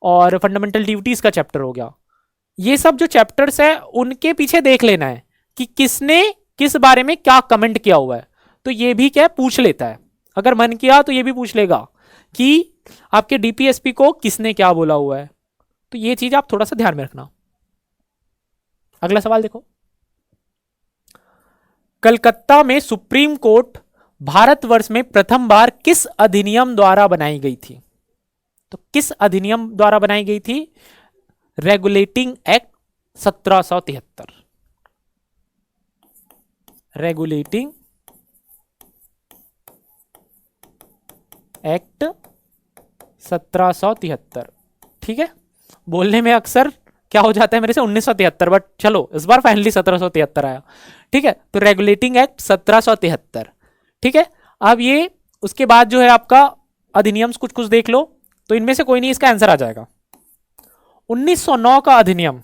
और फंडामेंटल ड्यूटीज का चैप्टर हो गया, ये सब जो चैप्टर्स है उनके पीछे देख लेना है कि किसने किस बारे में क्या कमेंट किया हुआ है। तो ये भी क्या पूछ लेता है, अगर मन किया तो ये भी पूछ लेगा कि आपके डीपीएसपी को किसने क्या बोला हुआ है। तो ये चीज आप थोड़ा सा ध्यान में रखना। अगला सवाल देखो, कलकत्ता में सुप्रीम कोर्ट भारतवर्ष में प्रथम बार किस अधिनियम द्वारा बनाई गई थी। तो किस अधिनियम द्वारा बनाई गई थी, रेगुलेटिंग एक्ट 1773, रेगुलेटिंग एक्ट 1773, ठीक है। बोलने में अक्सर क्या हो जाता है मेरे से 1973, बट चलो इस बार फाइनली 1773 आया, ठीक है। तो रेगुलेटिंग एक्ट 1773, ठीक है। अब ये उसके बाद जो है आपका अधिनियम कुछ कुछ देख लो, तो इनमें से कोई नहीं इसका आंसर आ जाएगा। 1909 का अधिनियम,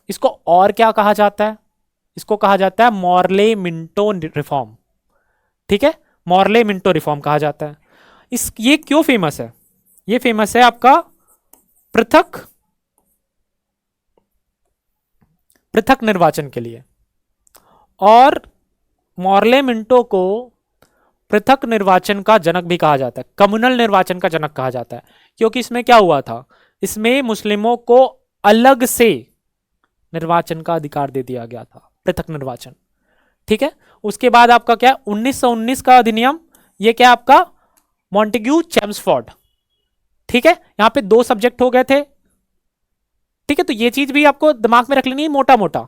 इसको और क्या कहा जाता है, इसको कहा जाता है मॉर्ले मिंटो रिफॉर्म, ठीक है, मॉर्ले मिंटो रिफॉर्म कहा जाता है। ये क्यों फेमस है, ये फेमस है आपका पृथक निर्वाचन के लिए। और मॉर्ले मिंटो को पृथक निर्वाचन का जनक भी कहा जाता है, कम्युनल निर्वाचन का जनक कहा जाता है, क्योंकि इसमें क्या हुआ था, इसमें मुस्लिमों को अलग से निर्वाचन का अधिकार दे दिया गया था, पृथक निर्वाचन, ठीक है। उसके बाद आपका क्या, 1919 का अधिनियम, ये क्या आपका मॉन्टेग्यू चेम्सफोर्ड, ठीक है। यहां पे 2 सब्जेक्ट हो गए थे, ठीक है। तो ये चीज भी आपको दिमाग में रख लेनी है मोटा मोटा,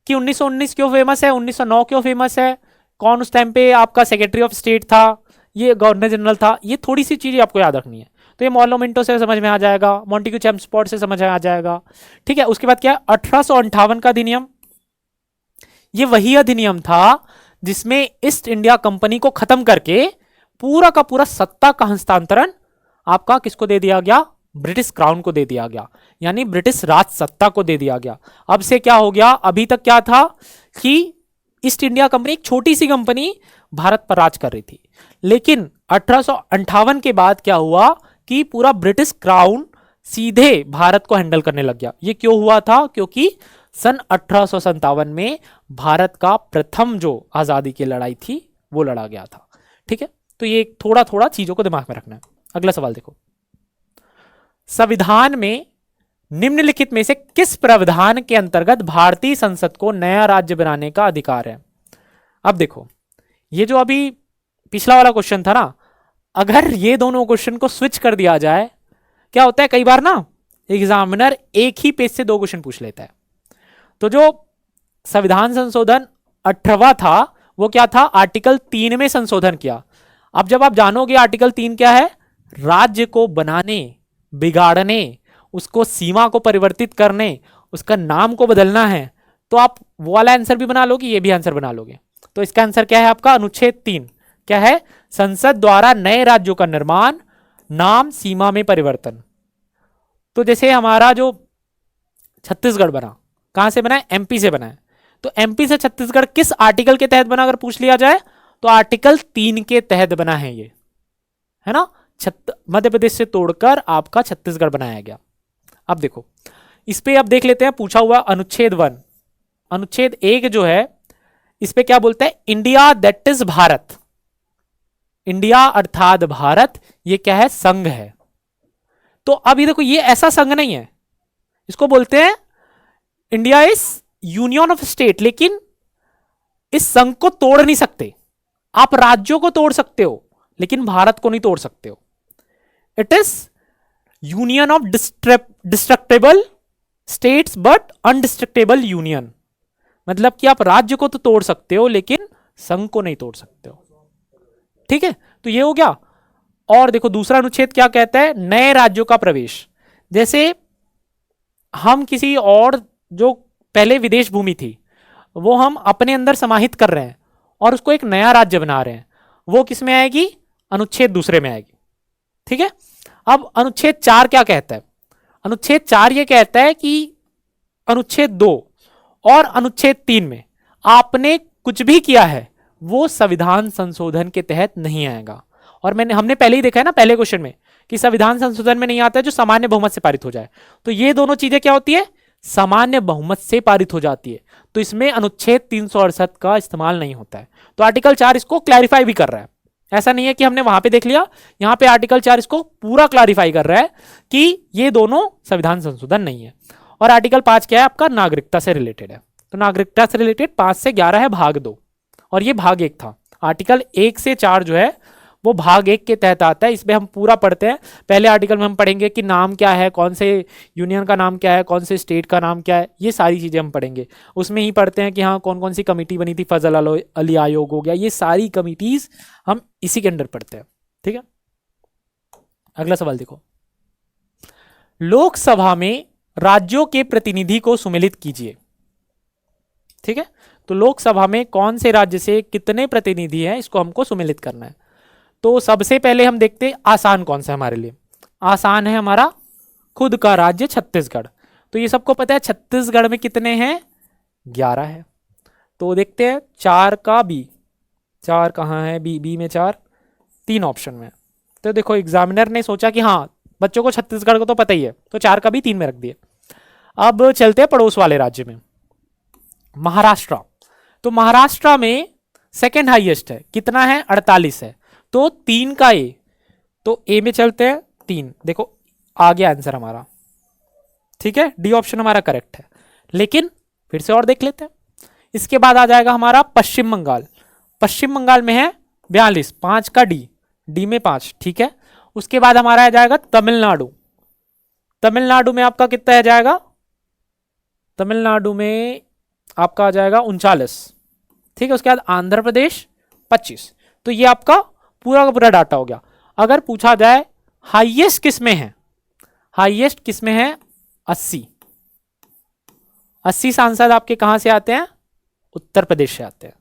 कि 1919 क्यों फेमस है, 1909 क्यों फेमस है, कौन उस टाइम पे आपका सेक्रेटरी ऑफ स्टेट था, ये गवर्नर जनरल था, ये थोड़ी सी चीजें आपको याद रखनी है। तो ये मॉन्यूमेंटो से समझ में आ जाएगा, मॉन्टेग्यू चेम्सफोर्ड से समझ में आ जाएगा, ठीक है। उसके बाद क्या, 1858 का अधिनियम, ये वही अधिनियम था जिसमें ईस्ट इंडिया कंपनी को खत्म करके पूरा का पूरा सत्ता का हस्तांतरण आपका किसको दे दिया गया, ब्रिटिश क्राउन को दे दिया गया, यानी ब्रिटिश राज सत्ता को दे दिया गया। अब से क्या हो गया, अभी तक क्या था कि ईस्ट इंडिया कंपनी एक छोटी सी कंपनी भारत पर राज कर रही थी, लेकिन 1858 के बाद क्या हुआ कि पूरा ब्रिटिश क्राउन सीधे भारत को हैंडल करने लग गया। ये क्यों हुआ था, क्योंकि सन 1857 में भारत का प्रथम जो आजादी की लड़ाई थी वो लड़ा गया था, ठीक है। तो ये थोड़ा थोड़ा चीजों को दिमाग में रखना है। अगला सवाल देखो, संविधान में निम्नलिखित में से किस प्रावधान के अंतर्गत भारतीय संसद को नया राज्य बनाने का अधिकार है। अब देखो, ये जो अभी पिछला वाला क्वेश्चन था ना, अगर ये दोनों क्वेश्चन को स्विच कर दिया जाए, क्या होता है कई बार ना एग्जामिनर एक ही पेज से 2 क्वेश्चन पूछ लेता है। तो जो संविधान संशोधन 18वां था वो क्या था, आर्टिकल 3 में संशोधन किया। अब जब आप जानोगे आर्टिकल 3 क्या है, राज्य को बनाने, बिगाड़ने, उसको सीमा को परिवर्तित करने, उसका नाम को बदलना है, तो आप वो वाला आंसर भी बना लोगे, ये भी आंसर बना लोगे। तो इसका आंसर क्या है आपका, अनुच्छेद 3 क्या है, संसद द्वारा नए राज्यों का निर्माण, नाम, सीमा में परिवर्तन। तो जैसे हमारा जो छत्तीसगढ़ बना, कहां से बना है, एमपी से बना है। तो एमपी से छत्तीसगढ़ किस आर्टिकल के तहत बना, अगर पूछ लिया जाए तो आर्टिकल 3 के तहत बना है ये, है ना। मध्य प्रदेश से तोड़कर आपका छत्तीसगढ़ बनाया गया। अब देखो इस पे अब देख लेते हैं, पूछा हुआ अनुच्छेद 1, अनुच्छेद 1 जो है इस पे क्या बोलता है, India that is Bharat, India अर्थात भारत, ये क्या है, संघ है। तो अब ये देखो, ये ऐसा संघ नहीं है, इसको बोलते हैं India is union of state, लेकिन इस संघ को तोड़ नहीं सकते। आप राज्यों को तोड़ सकते हो लेकिन भारत को नहीं तोड़ सकते हो। It is union of destructible states but indestructible union, मतलब कि आप राज्य को तो तोड़ सकते हो लेकिन संघ को नहीं तोड़ सकते हो, ठीक है। तो ये हो गया। और देखो दूसरा अनुच्छेद क्या कहता है, नए राज्यों का प्रवेश। जैसे हम किसी और जो पहले विदेश भूमि थी वो हम अपने अंदर समाहित कर रहे हैं और उसको एक नया राज्य बना रहे हैं, वो किस में आएगी, अनुच्छेद 2 में आएगी, ठीक है। अब अनुच्छेद 4 क्या कहता है, अनुच्छेद 4 ये कहता है कि अनुच्छेद 2 और अनुच्छेद 3 में आपने कुछ भी किया है वो संविधान संशोधन के तहत नहीं आएगा। और हमने पहले ही देखा है ना पहले क्वेश्चन में कि संविधान संशोधन में नहीं आता है जो सामान्य बहुमत से पारित हो जाए। तो ये दोनों चीजें क्या होती है, सामान्य बहुमत से पारित हो जाती है, तो इसमें अनुच्छेद 368 का इस्तेमाल नहीं होता है। तो आर्टिकल 4 इसको क्लैरिफाई भी कर रहा है, ऐसा नहीं है कि हमने वहां पे देख लिया, यहां पे आर्टिकल 4 इसको पूरा क्लैरिफाई कर रहा है कि ये दोनों संविधान संशोधन नहीं है। और आर्टिकल 5 क्या है आपका, नागरिकता से रिलेटेड है। तो नागरिकता से रिलेटेड 5 से 11 है भाग 2 और ये भाग 1 था। आर्टिकल 1 से 4 जो है वो भाग 1 के तहत आता है, इसमें हम पूरा पढ़ते हैं। पहले आर्टिकल में हम पढ़ेंगे कि नाम क्या है, कौन से यूनियन का नाम क्या है, कौन से स्टेट का नाम क्या है, ये सारी चीजें हम पढ़ेंगे। उसमें ही पढ़ते हैं कि हाँ कौन कौन सी कमेटी बनी थी, फजल अली आयोग हो गया, ये सारी कमिटीज हम इसी के अंडर पढ़ते हैं, ठीक है। अगला सवाल देखो, लोकसभा में राज्यों के प्रतिनिधि को सुमेलित कीजिए, ठीक है। तो लोकसभा में कौन से राज्य से कितने प्रतिनिधि हैं इसको हमको सुमेलित करना है। तो सबसे पहले हम देखते हैं आसान कौन सा है हमारे लिए, आसान है हमारा खुद का राज्य छत्तीसगढ़। तो ये सबको पता है छत्तीसगढ़ में कितने हैं, 11 है। तो देखते हैं 4 का बी, 4 कहाँ है, बी में 4, 3 ऑप्शन में। तो देखो एग्जामिनर ने सोचा कि हाँ बच्चों को छत्तीसगढ़ को तो पता ही है, तो 4 का बी 3 में रख दिए। अब चलते हैं पड़ोस वाले राज्य में, महाराष्ट्र। तो महाराष्ट्र में सेकेंड हाईएस्ट है, कितना है, 48 है। तो 3 का ए, तो ए में चलते हैं 3, देखो आ गया आंसर हमारा, ठीक है। डी ऑप्शन हमारा करेक्ट है। लेकिन फिर से और देख लेते हैं, इसके बाद आ जाएगा हमारा पश्चिम बंगाल। पश्चिम बंगाल में है 42, 5 का डी में 5, ठीक है। उसके बाद हमारा आ जाएगा तमिलनाडु। तमिलनाडु में आपका कितना आ जाएगा, तमिलनाडु में आपका आ जाएगा 39, ठीक है। उसके बाद आंध्र प्रदेश 25। तो ये आपका पूरा का पूरा डाटा हो गया। अगर पूछा जाए हाईएस्ट किस में है, हाईएस्ट किस में है, 80 सांसद आपके कहां से आते हैं, उत्तर प्रदेश से आते हैं।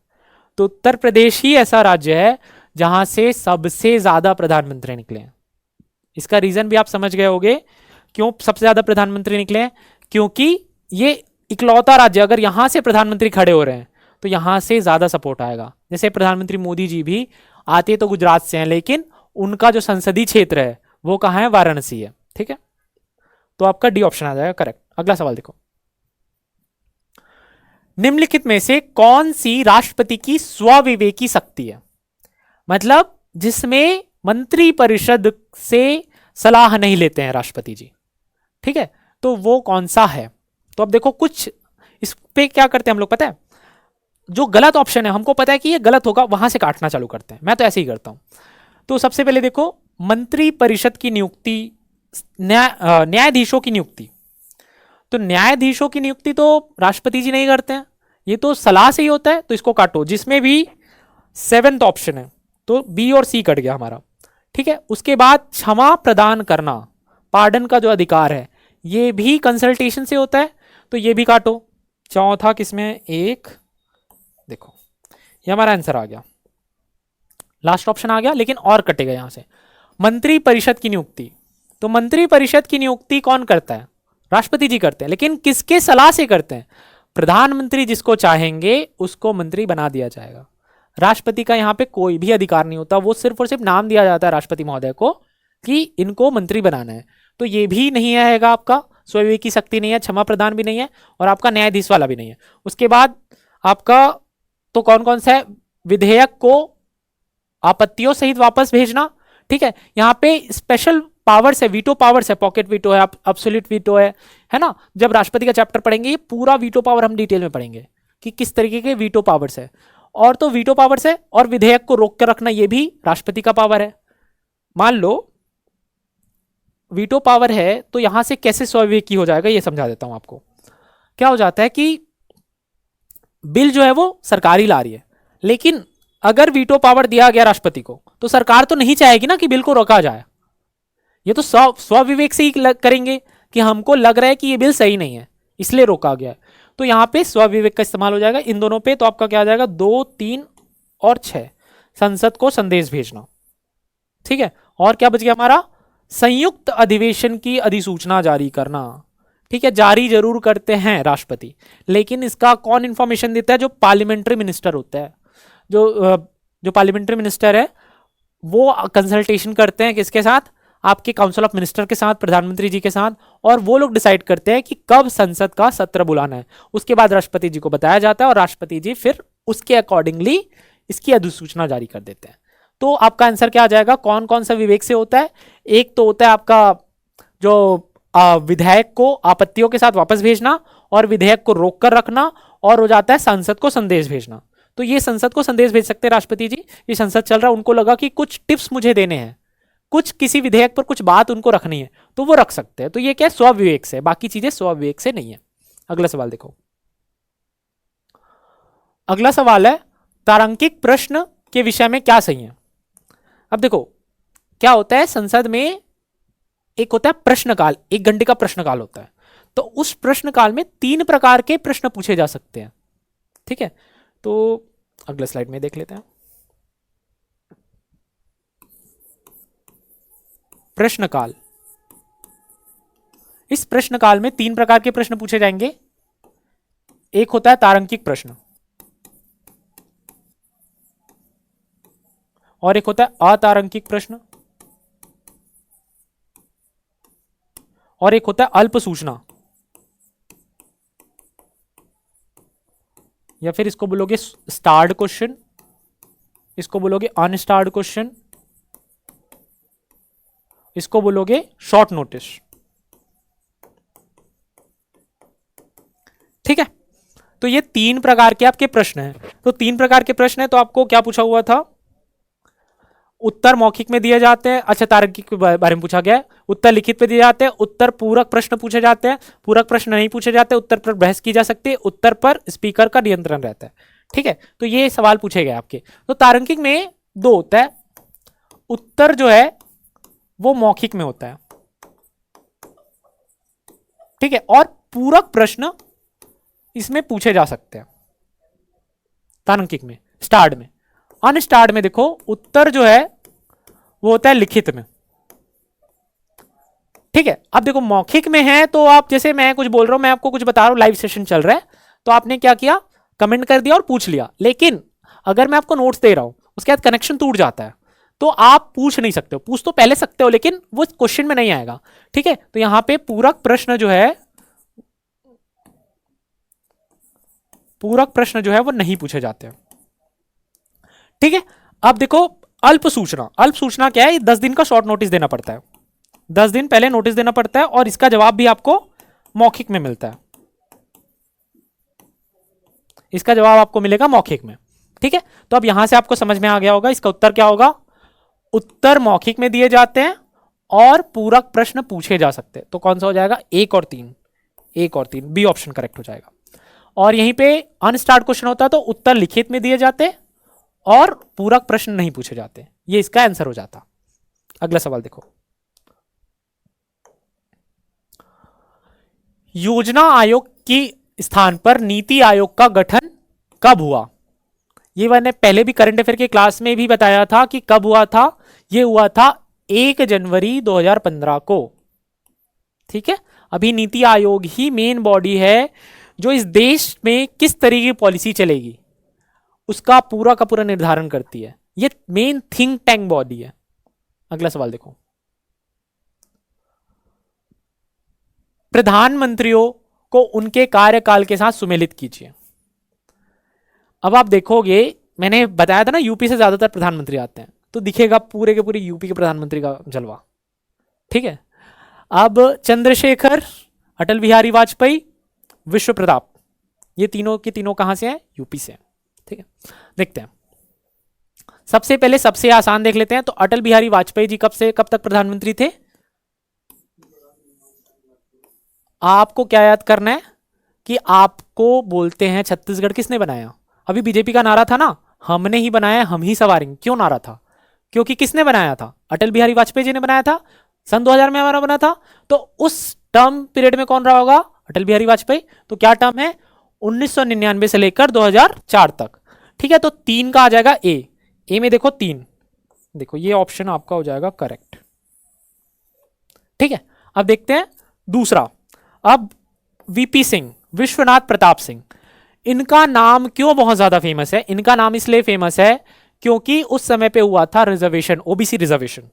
तो उत्तर प्रदेश ही ऐसा राज्य है जहां से सबसे ज्यादा प्रधानमंत्री निकले हैं। इसका रीजन भी आप समझ गए होंगे क्यों सबसे ज्यादा प्रधानमंत्री निकले हैं, क्योंकि ये इकलौता राज्य, अगर यहां से प्रधानमंत्री खड़े हो रहे हैं तो यहां से ज्यादा सपोर्ट आएगा। जैसे प्रधानमंत्री मोदी जी भी आते तो गुजरात से हैं, लेकिन उनका जो संसदीय क्षेत्र है वो कहां है, वाराणसी है, ठीक है। तो आपका डी ऑप्शन आ जाएगा करेक्ट। अगला सवाल देखो, निम्नलिखित में से कौन सी राष्ट्रपति की स्वविवेकी शक्ति है, मतलब जिसमें मंत्री परिषद से सलाह नहीं लेते हैं राष्ट्रपति जी, ठीक है। तो वो कौन सा है। तो अब देखो कुछ इस पे क्या करते हैं हम लोग, पता है, जो गलत ऑप्शन है हमको पता है कि ये गलत होगा, वहां से काटना चालू करते हैं। मैं तो ऐसे ही करता हूं। तो सबसे पहले देखो, मंत्री परिषद की नियुक्ति, न्यायाधीशों की नियुक्ति, तो न्यायाधीशों की नियुक्ति तो राष्ट्रपति जी नहीं करते हैं, ये तो सलाह से ही होता है। तो इसको काटो, जिसमें भी 7th ऑप्शन है, तो बी और सी कट गया हमारा, ठीक है। उसके बाद क्षमा प्रदान करना, पार्डन का जो अधिकार है, ये भी कंसल्टेशन से होता है, तो ये भी काटो। चौथा किसमें, एक, देखो ये हमारा आंसर आ गया, लास्ट ऑप्शन आ गया, लेकिन और कटेगा यहां से। मंत्री परिषद की नियुक्ति, तो मंत्री परिषद की नियुक्ति कौन करता है, राष्ट्रपति जी करते हैं, लेकिन किसके सलाह से करते हैं, प्रधानमंत्री जिसको चाहेंगे उसको मंत्री बना दिया जाएगा। राष्ट्रपति का यहां पे कोई भी अधिकार नहीं होता, वो सिर्फ और सिर्फ नाम दिया जाता है राष्ट्रपति महोदय को कि इनको मंत्री बनाना है। तो ये भी नहीं आएगा, आपका स्वविवेकी शक्ति नहीं है, क्षमा प्रदान भी नहीं है, और आपका न्यायाधीश वाला भी नहीं है। उसके बाद आपका तो कौन कौन सा है, विधेयक को आपत्तियों सहित वापस भेजना, ठीक है। यहां पे स्पेशल पावर्स है, वीटो पावर्स है, पॉकेट वीटो है, एब्सोल्यूट वीटो है ना। जब राष्ट्रपति का चैप्टर पढ़ेंगे ये पूरा वीटो पावर हम डिटेल में पढ़ेंगे कि किस तरीके के वीटो पावर्स है। और तो वीटो पावर्स है, और विधेयक को रोक कर रखना ये भी राष्ट्रपति का पावर है। मान लो वीटो पावर है, तो यहां से कैसे स्वविवेकी हो जाएगा ये समझा देता हूं आपको। क्या हो जाता है कि बिल जो है वो सरकार ही ला रही है, लेकिन अगर वीटो पावर दिया गया राष्ट्रपति को, तो सरकार तो नहीं चाहेगी ना कि बिल को रोका जाए, ये तो स्वविवेक से ही करेंगे कि हमको लग रहा है कि ये बिल सही नहीं है इसलिए रोका गया है। तो यहां पे स्वविवेक का इस्तेमाल हो जाएगा इन दोनों पे। तो आपका क्या आ जाएगा, 2, 3 और 6, संसद को संदेश भेजना, ठीक है। और क्या बच गया हमारा, संयुक्त अधिवेशन की अधिसूचना जारी करना, ठीक है। जारी जरूर करते हैं राष्ट्रपति, लेकिन इसका कौन इंफॉर्मेशन देता है, जो पार्लियामेंट्री मिनिस्टर होता है, जो पार्लियामेंट्री मिनिस्टर है वो कंसल्टेशन करते हैं किसके साथ, आपके काउंसिल ऑफ मिनिस्टर के साथ, प्रधानमंत्री जी के साथ, और वो लोग डिसाइड करते हैं कि कब संसद का सत्र बुलाना है। उसके बाद राष्ट्रपति जी को बताया जाता है और राष्ट्रपति जी फिर उसके अकॉर्डिंगली इसकी अधिसूचना जारी कर देते हैं। तो आपका आंसर क्या आ जाएगा, कौन कौन सा विवेक से होता है, एक तो होता है आपका जो विधेयक को आपत्तियों के साथ वापस भेजना, और विधेयक को रोक कर रखना, और हो जाता है संसद को संदेश भेजना। तो ये संसद को संदेश भेज सकते हैं राष्ट्रपति जी, ये संसद चल रहा है, उनको लगा कि कुछ टिप्स मुझे देने हैं, कुछ किसी विधेयक पर कुछ बात उनको रखनी है, तो वो रख सकते हैं। तो ये क्या है, स्वविवेक से, बाकी चीजें स्वविवेक से नहीं है। अगला सवाल देखो, अगला सवाल है तारांकित प्रश्न के विषय में क्या सही है। अब देखो क्या होता है, संसद में एक होता है प्रश्नकाल, 1 घंटे का प्रश्नकाल होता है। तो उस प्रश्नकाल में 3 प्रकार के प्रश्न पूछे जा सकते हैं, ठीक है। तो अगले स्लाइड में देख लेते हैं। प्रश्नकाल, इस प्रश्नकाल में 3 प्रकार के प्रश्न पूछे जाएंगे। एक होता है तारांकित प्रश्न, और एक होता है अतारांकित प्रश्न, और एक होता है अल्प सूचना, या फिर इसको बोलोगे स्टार्ड क्वेश्चन, इसको बोलोगे अनस्टार्ड क्वेश्चन, इसको बोलोगे शॉर्ट नोटिस, ठीक है। तो ये 3 प्रकार के आपके प्रश्न हैं। तो 3 प्रकार के प्रश्न है, तो आपको क्या पूछा हुआ था, उत्तर मौखिक में दिए जाते हैं, अच्छा तार्किक के बारे में पूछा गया है, उत्तर लिखित में दिए जाते हैं, उत्तर पूरक प्रश्न पूछे जाते हैं, पूरक प्रश्न नहीं पूछे जाते, उत्तर पर बहस की जा सकती है, उत्तर पर स्पीकर का नियंत्रण रहता है। ठीक है, तो ये सवाल पूछे गए आपके। तो तार्किक में 2 होता है, उत्तर जो है वो मौखिक में होता है, ठीक है, और पूरक प्रश्न इसमें पूछे जा सकते हैं तार्किक में। स्टार्ड में, अनस्टार्ड में देखो उत्तर जो है वो होता है लिखित में। ठीक है, अब देखो मौखिक में है तो आप, जैसे मैं कुछ बोल रहा हूं, मैं आपको कुछ बता रहा हूं, लाइव सेशन चल रहा है, तो आपने क्या किया, कमेंट कर दिया और पूछ लिया। लेकिन अगर मैं आपको नोट्स दे रहा हूं, उसके बाद कनेक्शन टूट जाता है, तो आप पूछ नहीं सकते हो, पूछ तो पहले सकते हो लेकिन वो क्वेश्चन में नहीं आएगा। ठीक है, तो यहां पे पूरक प्रश्न जो है, पूरक प्रश्न जो है वो नहीं पूछे जाते हैं। ठीक है, अब देखो अल्प सूचना, अल्प सूचना क्या है, 10 दिन का शॉर्ट नोटिस देना पड़ता है, 10 दिन पहले नोटिस देना पड़ता है, और इसका जवाब भी आपको मौखिक में मिलता है, इसका जवाब आपको मिलेगा मौखिक में। ठीक है, तो अब यहां से आपको समझ में आ गया होगा इसका उत्तर क्या होगा, उत्तर मौखिक में दिए जाते हैं और पूरक प्रश्न पूछे जा सकते हैं। तो कौन सा हो जाएगा, 1 और 3, 1 और 3, बी ऑप्शन करेक्ट हो जाएगा। और यहीं पे अनस्टार्ट क्वेश्चन होता है तो उत्तर लिखित में दिए जाते और पूरक प्रश्न नहीं पूछे जाते, ये इसका आंसर हो जाता। अगला सवाल देखो, योजना आयोग की स्थान पर नीति आयोग का गठन कब हुआ। ये मैंने पहले भी करंट अफेयर के क्लास में भी बताया था कि कब हुआ था, ये हुआ था 1 जनवरी 2015 को। ठीक है, अभी नीति आयोग ही मेन बॉडी है जो इस देश में किस तरीके की पॉलिसी चलेगी उसका पूरा का पूरा निर्धारण करती है, ये मेन थिंक टैंक बॉडी है। अगला सवाल देखो, प्रधानमंत्रियों को उनके कार्यकाल के साथ सुमेलित कीजिए। अब आप देखोगे, मैंने बताया था ना यूपी से ज्यादातर प्रधानमंत्री आते हैं, तो दिखेगा पूरे के पूरे यूपी के प्रधानमंत्री का जलवा। ठीक है, अब चंद्रशेखर, अटल बिहारी वाजपेयी, विश्व प्रताप, ये तीनों के तीनों कहां से हैं, यूपी से हैं। ठीक है, देखते हैं, सबसे पहले सबसे आसान देख लेते हैं। तो अटल बिहारी वाजपेयी जी कब से कब तक प्रधानमंत्री थे, आपको क्या याद करना है कि आपको बोलते हैं छत्तीसगढ़ किसने बनाया। अभी बीजेपी का नारा था ना, हमने ही बनाया, हम ही सवारेंगे। क्यों नारा था, क्योंकि किसने बनाया था, अटल बिहारी वाजपेयी जी ने बनाया था, सन 2000 में हमारा बना था। तो उस टर्म पीरियड में कौन रहा होगा, अटल बिहारी वाजपेयी। तो क्या टर्म है, 1999 से लेकर 2004 तक। ठीक है, तो 3 का आ जाएगा ए में देखो 3, देखो ये ऑप्शन आपका हो जाएगा करेक्ट। ठीक है, अब देखते हैं दूसरा। अब वीपी सिंह, विश्वनाथ प्रताप सिंह, इनका नाम क्यों बहुत ज्यादा फेमस है, इनका नाम इसलिए फेमस है क्योंकि उस समय पे हुआ था रिजर्वेशन, ओबीसी रिजर्वेशन।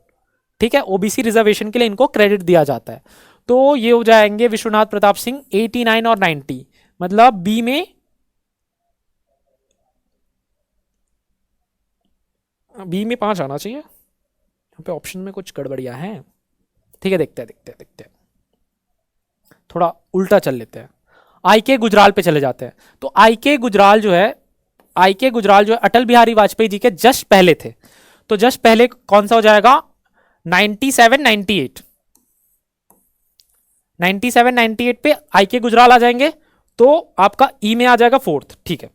ठीक है, ओबीसी रिजर्वेशन के लिए इनको क्रेडिट दिया जाता है। तो ये हो जाएंगे विश्वनाथ प्रताप सिंह 89 और 90, मतलब बी में, बी में 5 आना चाहिए, यहाँ पे ऑप्शन में कुछ गड़बड़ियां हैं। ठीक है, देखते हैं, थोड़ा उल्टा चल लेते हैं, आई के गुजराल पे चले जाते हैं। तो आई के गुजराल जो है, अटल बिहारी वाजपेयी जी के जस्ट पहले थे। तो जस्ट पहले कौन सा हो जाएगा, 97 98 पे आई के गुजराल आ जाएंगे, तो आपका ई में आ जाएगा 4th। ठीक है,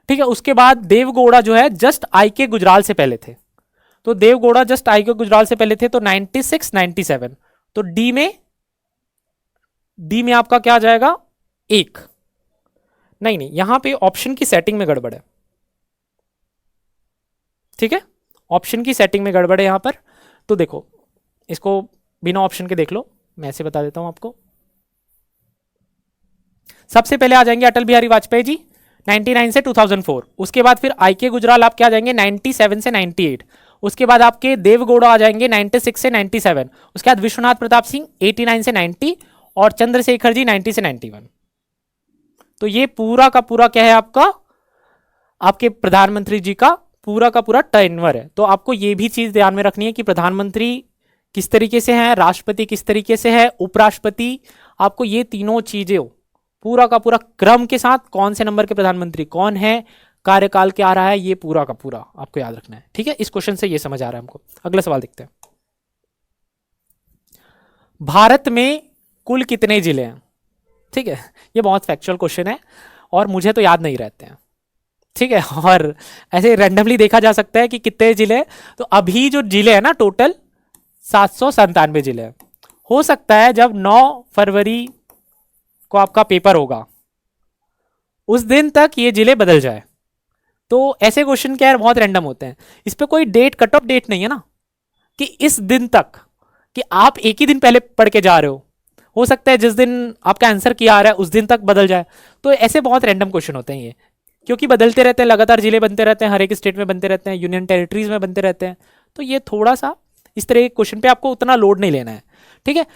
उसके बाद देवगौड़ा जो है जस्ट आई के गुजराल से पहले थे, तो देवगौड़ा जस्ट आई के गुजराल से पहले थे, तो 96 97। तो डी में आपका क्या आ जाएगा, 1। नहीं, यहां पे ऑप्शन की सेटिंग में गड़बड़ है। ठीक है, ऑप्शन की सेटिंग में गड़बड़ है यहां पर। तो देखो, इसको बिना ऑप्शन के देख लो, मैं ऐसे बता देता हूं आपको। सबसे पहले आ जाएंगे अटल बिहारी वाजपेयी जी 99 से 2004, उसके बाद फिर आई के गुजराल आपके आ जाएंगे 97 से 98, उसके बाद आपके देवगौड़ा आ जाएंगे 96 से 97, उसके बाद विश्वनाथ प्रताप सिंह 89 से 90 और चंद्रशेखर जी 90 से 91। तो ये पूरा का पूरा क्या है आपका, आपके प्रधानमंत्री जी का पूरा का पूरा टेन्योर है। तो आपको ये भी चीज ध्यान में रखनी है कि प्रधानमंत्री किस तरीके से है, राष्ट्रपति किस तरीके से है, उपराष्ट्रपति, आपको ये तीनों चीजें पूरा का पूरा क्रम के साथ कौन से नंबर के प्रधानमंत्री कौन है, कार्यकाल क्या आ रहा है, ये पूरा का पूरा आपको याद रखना है। ठीक है, इस क्वेश्चन से ये समझ आ रहा है हमको। अगला सवाल देखते हैं। भारत में कुल कितने जिले हैं? ठीक है, ये बहुत फैक्चुअल क्वेश्चन है और मुझे तो याद नहीं रहते हैं। ठीक है, और ऐसे रैंडमली देखा जा सकता है कि कितने जिले हैं। तो अभी जो जिले हैं ना, टोटल 797 जिले हैं। हो सकता है जब 9 फरवरी को आपका पेपर होगा उस दिन तक ये जिले बदल जाए। तो ऐसे क्वेश्चन क्या है, बहुत रैंडम होते हैं। इस पे कोई डेट, कट ऑफ डेट नहीं है ना कि इस दिन तक, कि आप एक ही दिन पहले पढ़ के जा रहे हो सकता है जिस दिन आपका आंसर किया आ रहा है उस दिन तक बदल जाए। तो ऐसे बहुत रैंडम क्वेश्चन होते हैं ये, क्योंकि बदलते रहते हैं, लगातार जिले बनते रहते हैं, हर एक स्टेट में बनते रहते हैं, यूनियन टेरिटरीज में बनते रहते हैं। तो ये थोड़ा सा इस तरह के क्वेश्चन पे आपको उतना लोड नहीं लेना है। ठीक है,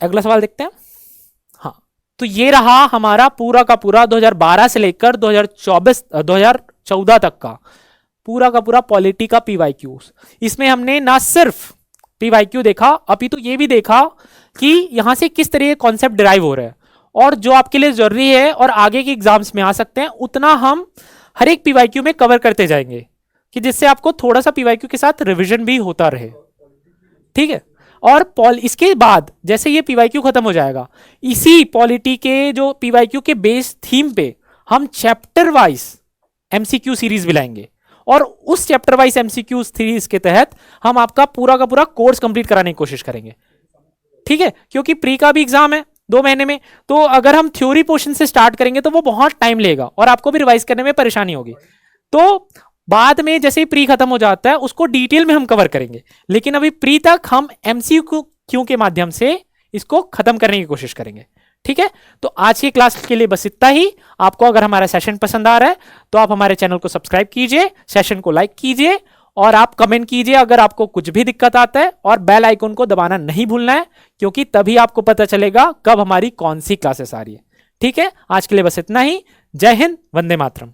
अगला सवाल देखते हैं। हाँ, तो ये रहा हमारा पूरा का पूरा 2012 से लेकर 2014 तक का पूरा पॉलिटी का पीवाईक्यू। इसमें हमने ना सिर्फ पीवाईक्यू देखा, अपितु ये भी देखा कि यहां से किस तरह के कॉन्सेप्ट डिराइव हो रहे हैं और जो आपके लिए जरूरी है और आगे के एग्जाम्स में आ सकते हैं, उतना हम हर एक पीवाईक्यू में कवर करते जाएंगे, कि जिससे आपको थोड़ा सा पीवाईक्यू के साथ रिवीजन भी होता रहे। ठीक है, और इसके बाद जैसे ये पीवाईक्यू खत्म हो जाएगा, इसी पॉलिटी के जो पीवाईक्यू के बेस थीम पे हम चैप्टर वाइज एमसीक्यू सीरीज भी लाएंगे और उस चैप्टर वाइज एमसीक्यू सीरीज के तहत हम आपका पूरा का पूरा कोर्स कंप्लीट कराने की कोशिश करेंगे। ठीक है, क्योंकि प्री का भी एग्जाम है 2 महीने में, तो अगर हम थ्योरी पोर्शन से स्टार्ट करेंगे तो वो बहुत टाइम लेगा और आपको भी रिवाइज करने में परेशानी होगी। तो बाद में जैसे ही प्री खत्म हो जाता है उसको डिटेल में हम कवर करेंगे, लेकिन अभी प्री तक हम एमसीक्यू के माध्यम से इसको खत्म करने की कोशिश करेंगे। ठीक है, तो आज की क्लास के लिए बस इतना ही। आपको अगर हमारा सेशन पसंद आ रहा है तो आप हमारे चैनल को सब्सक्राइब कीजिए, सेशन को लाइक कीजिए और आप कमेंट कीजिए अगर आपको कुछ भी दिक्कत आता है, और बेल आइकन को दबाना नहीं भूलना है, क्योंकि तभी आपको पता चलेगा कब हमारी कौन सी क्लासेस आ रही है। ठीक है, आज के लिए बस इतना ही। जय हिंद, वंदे मातरम।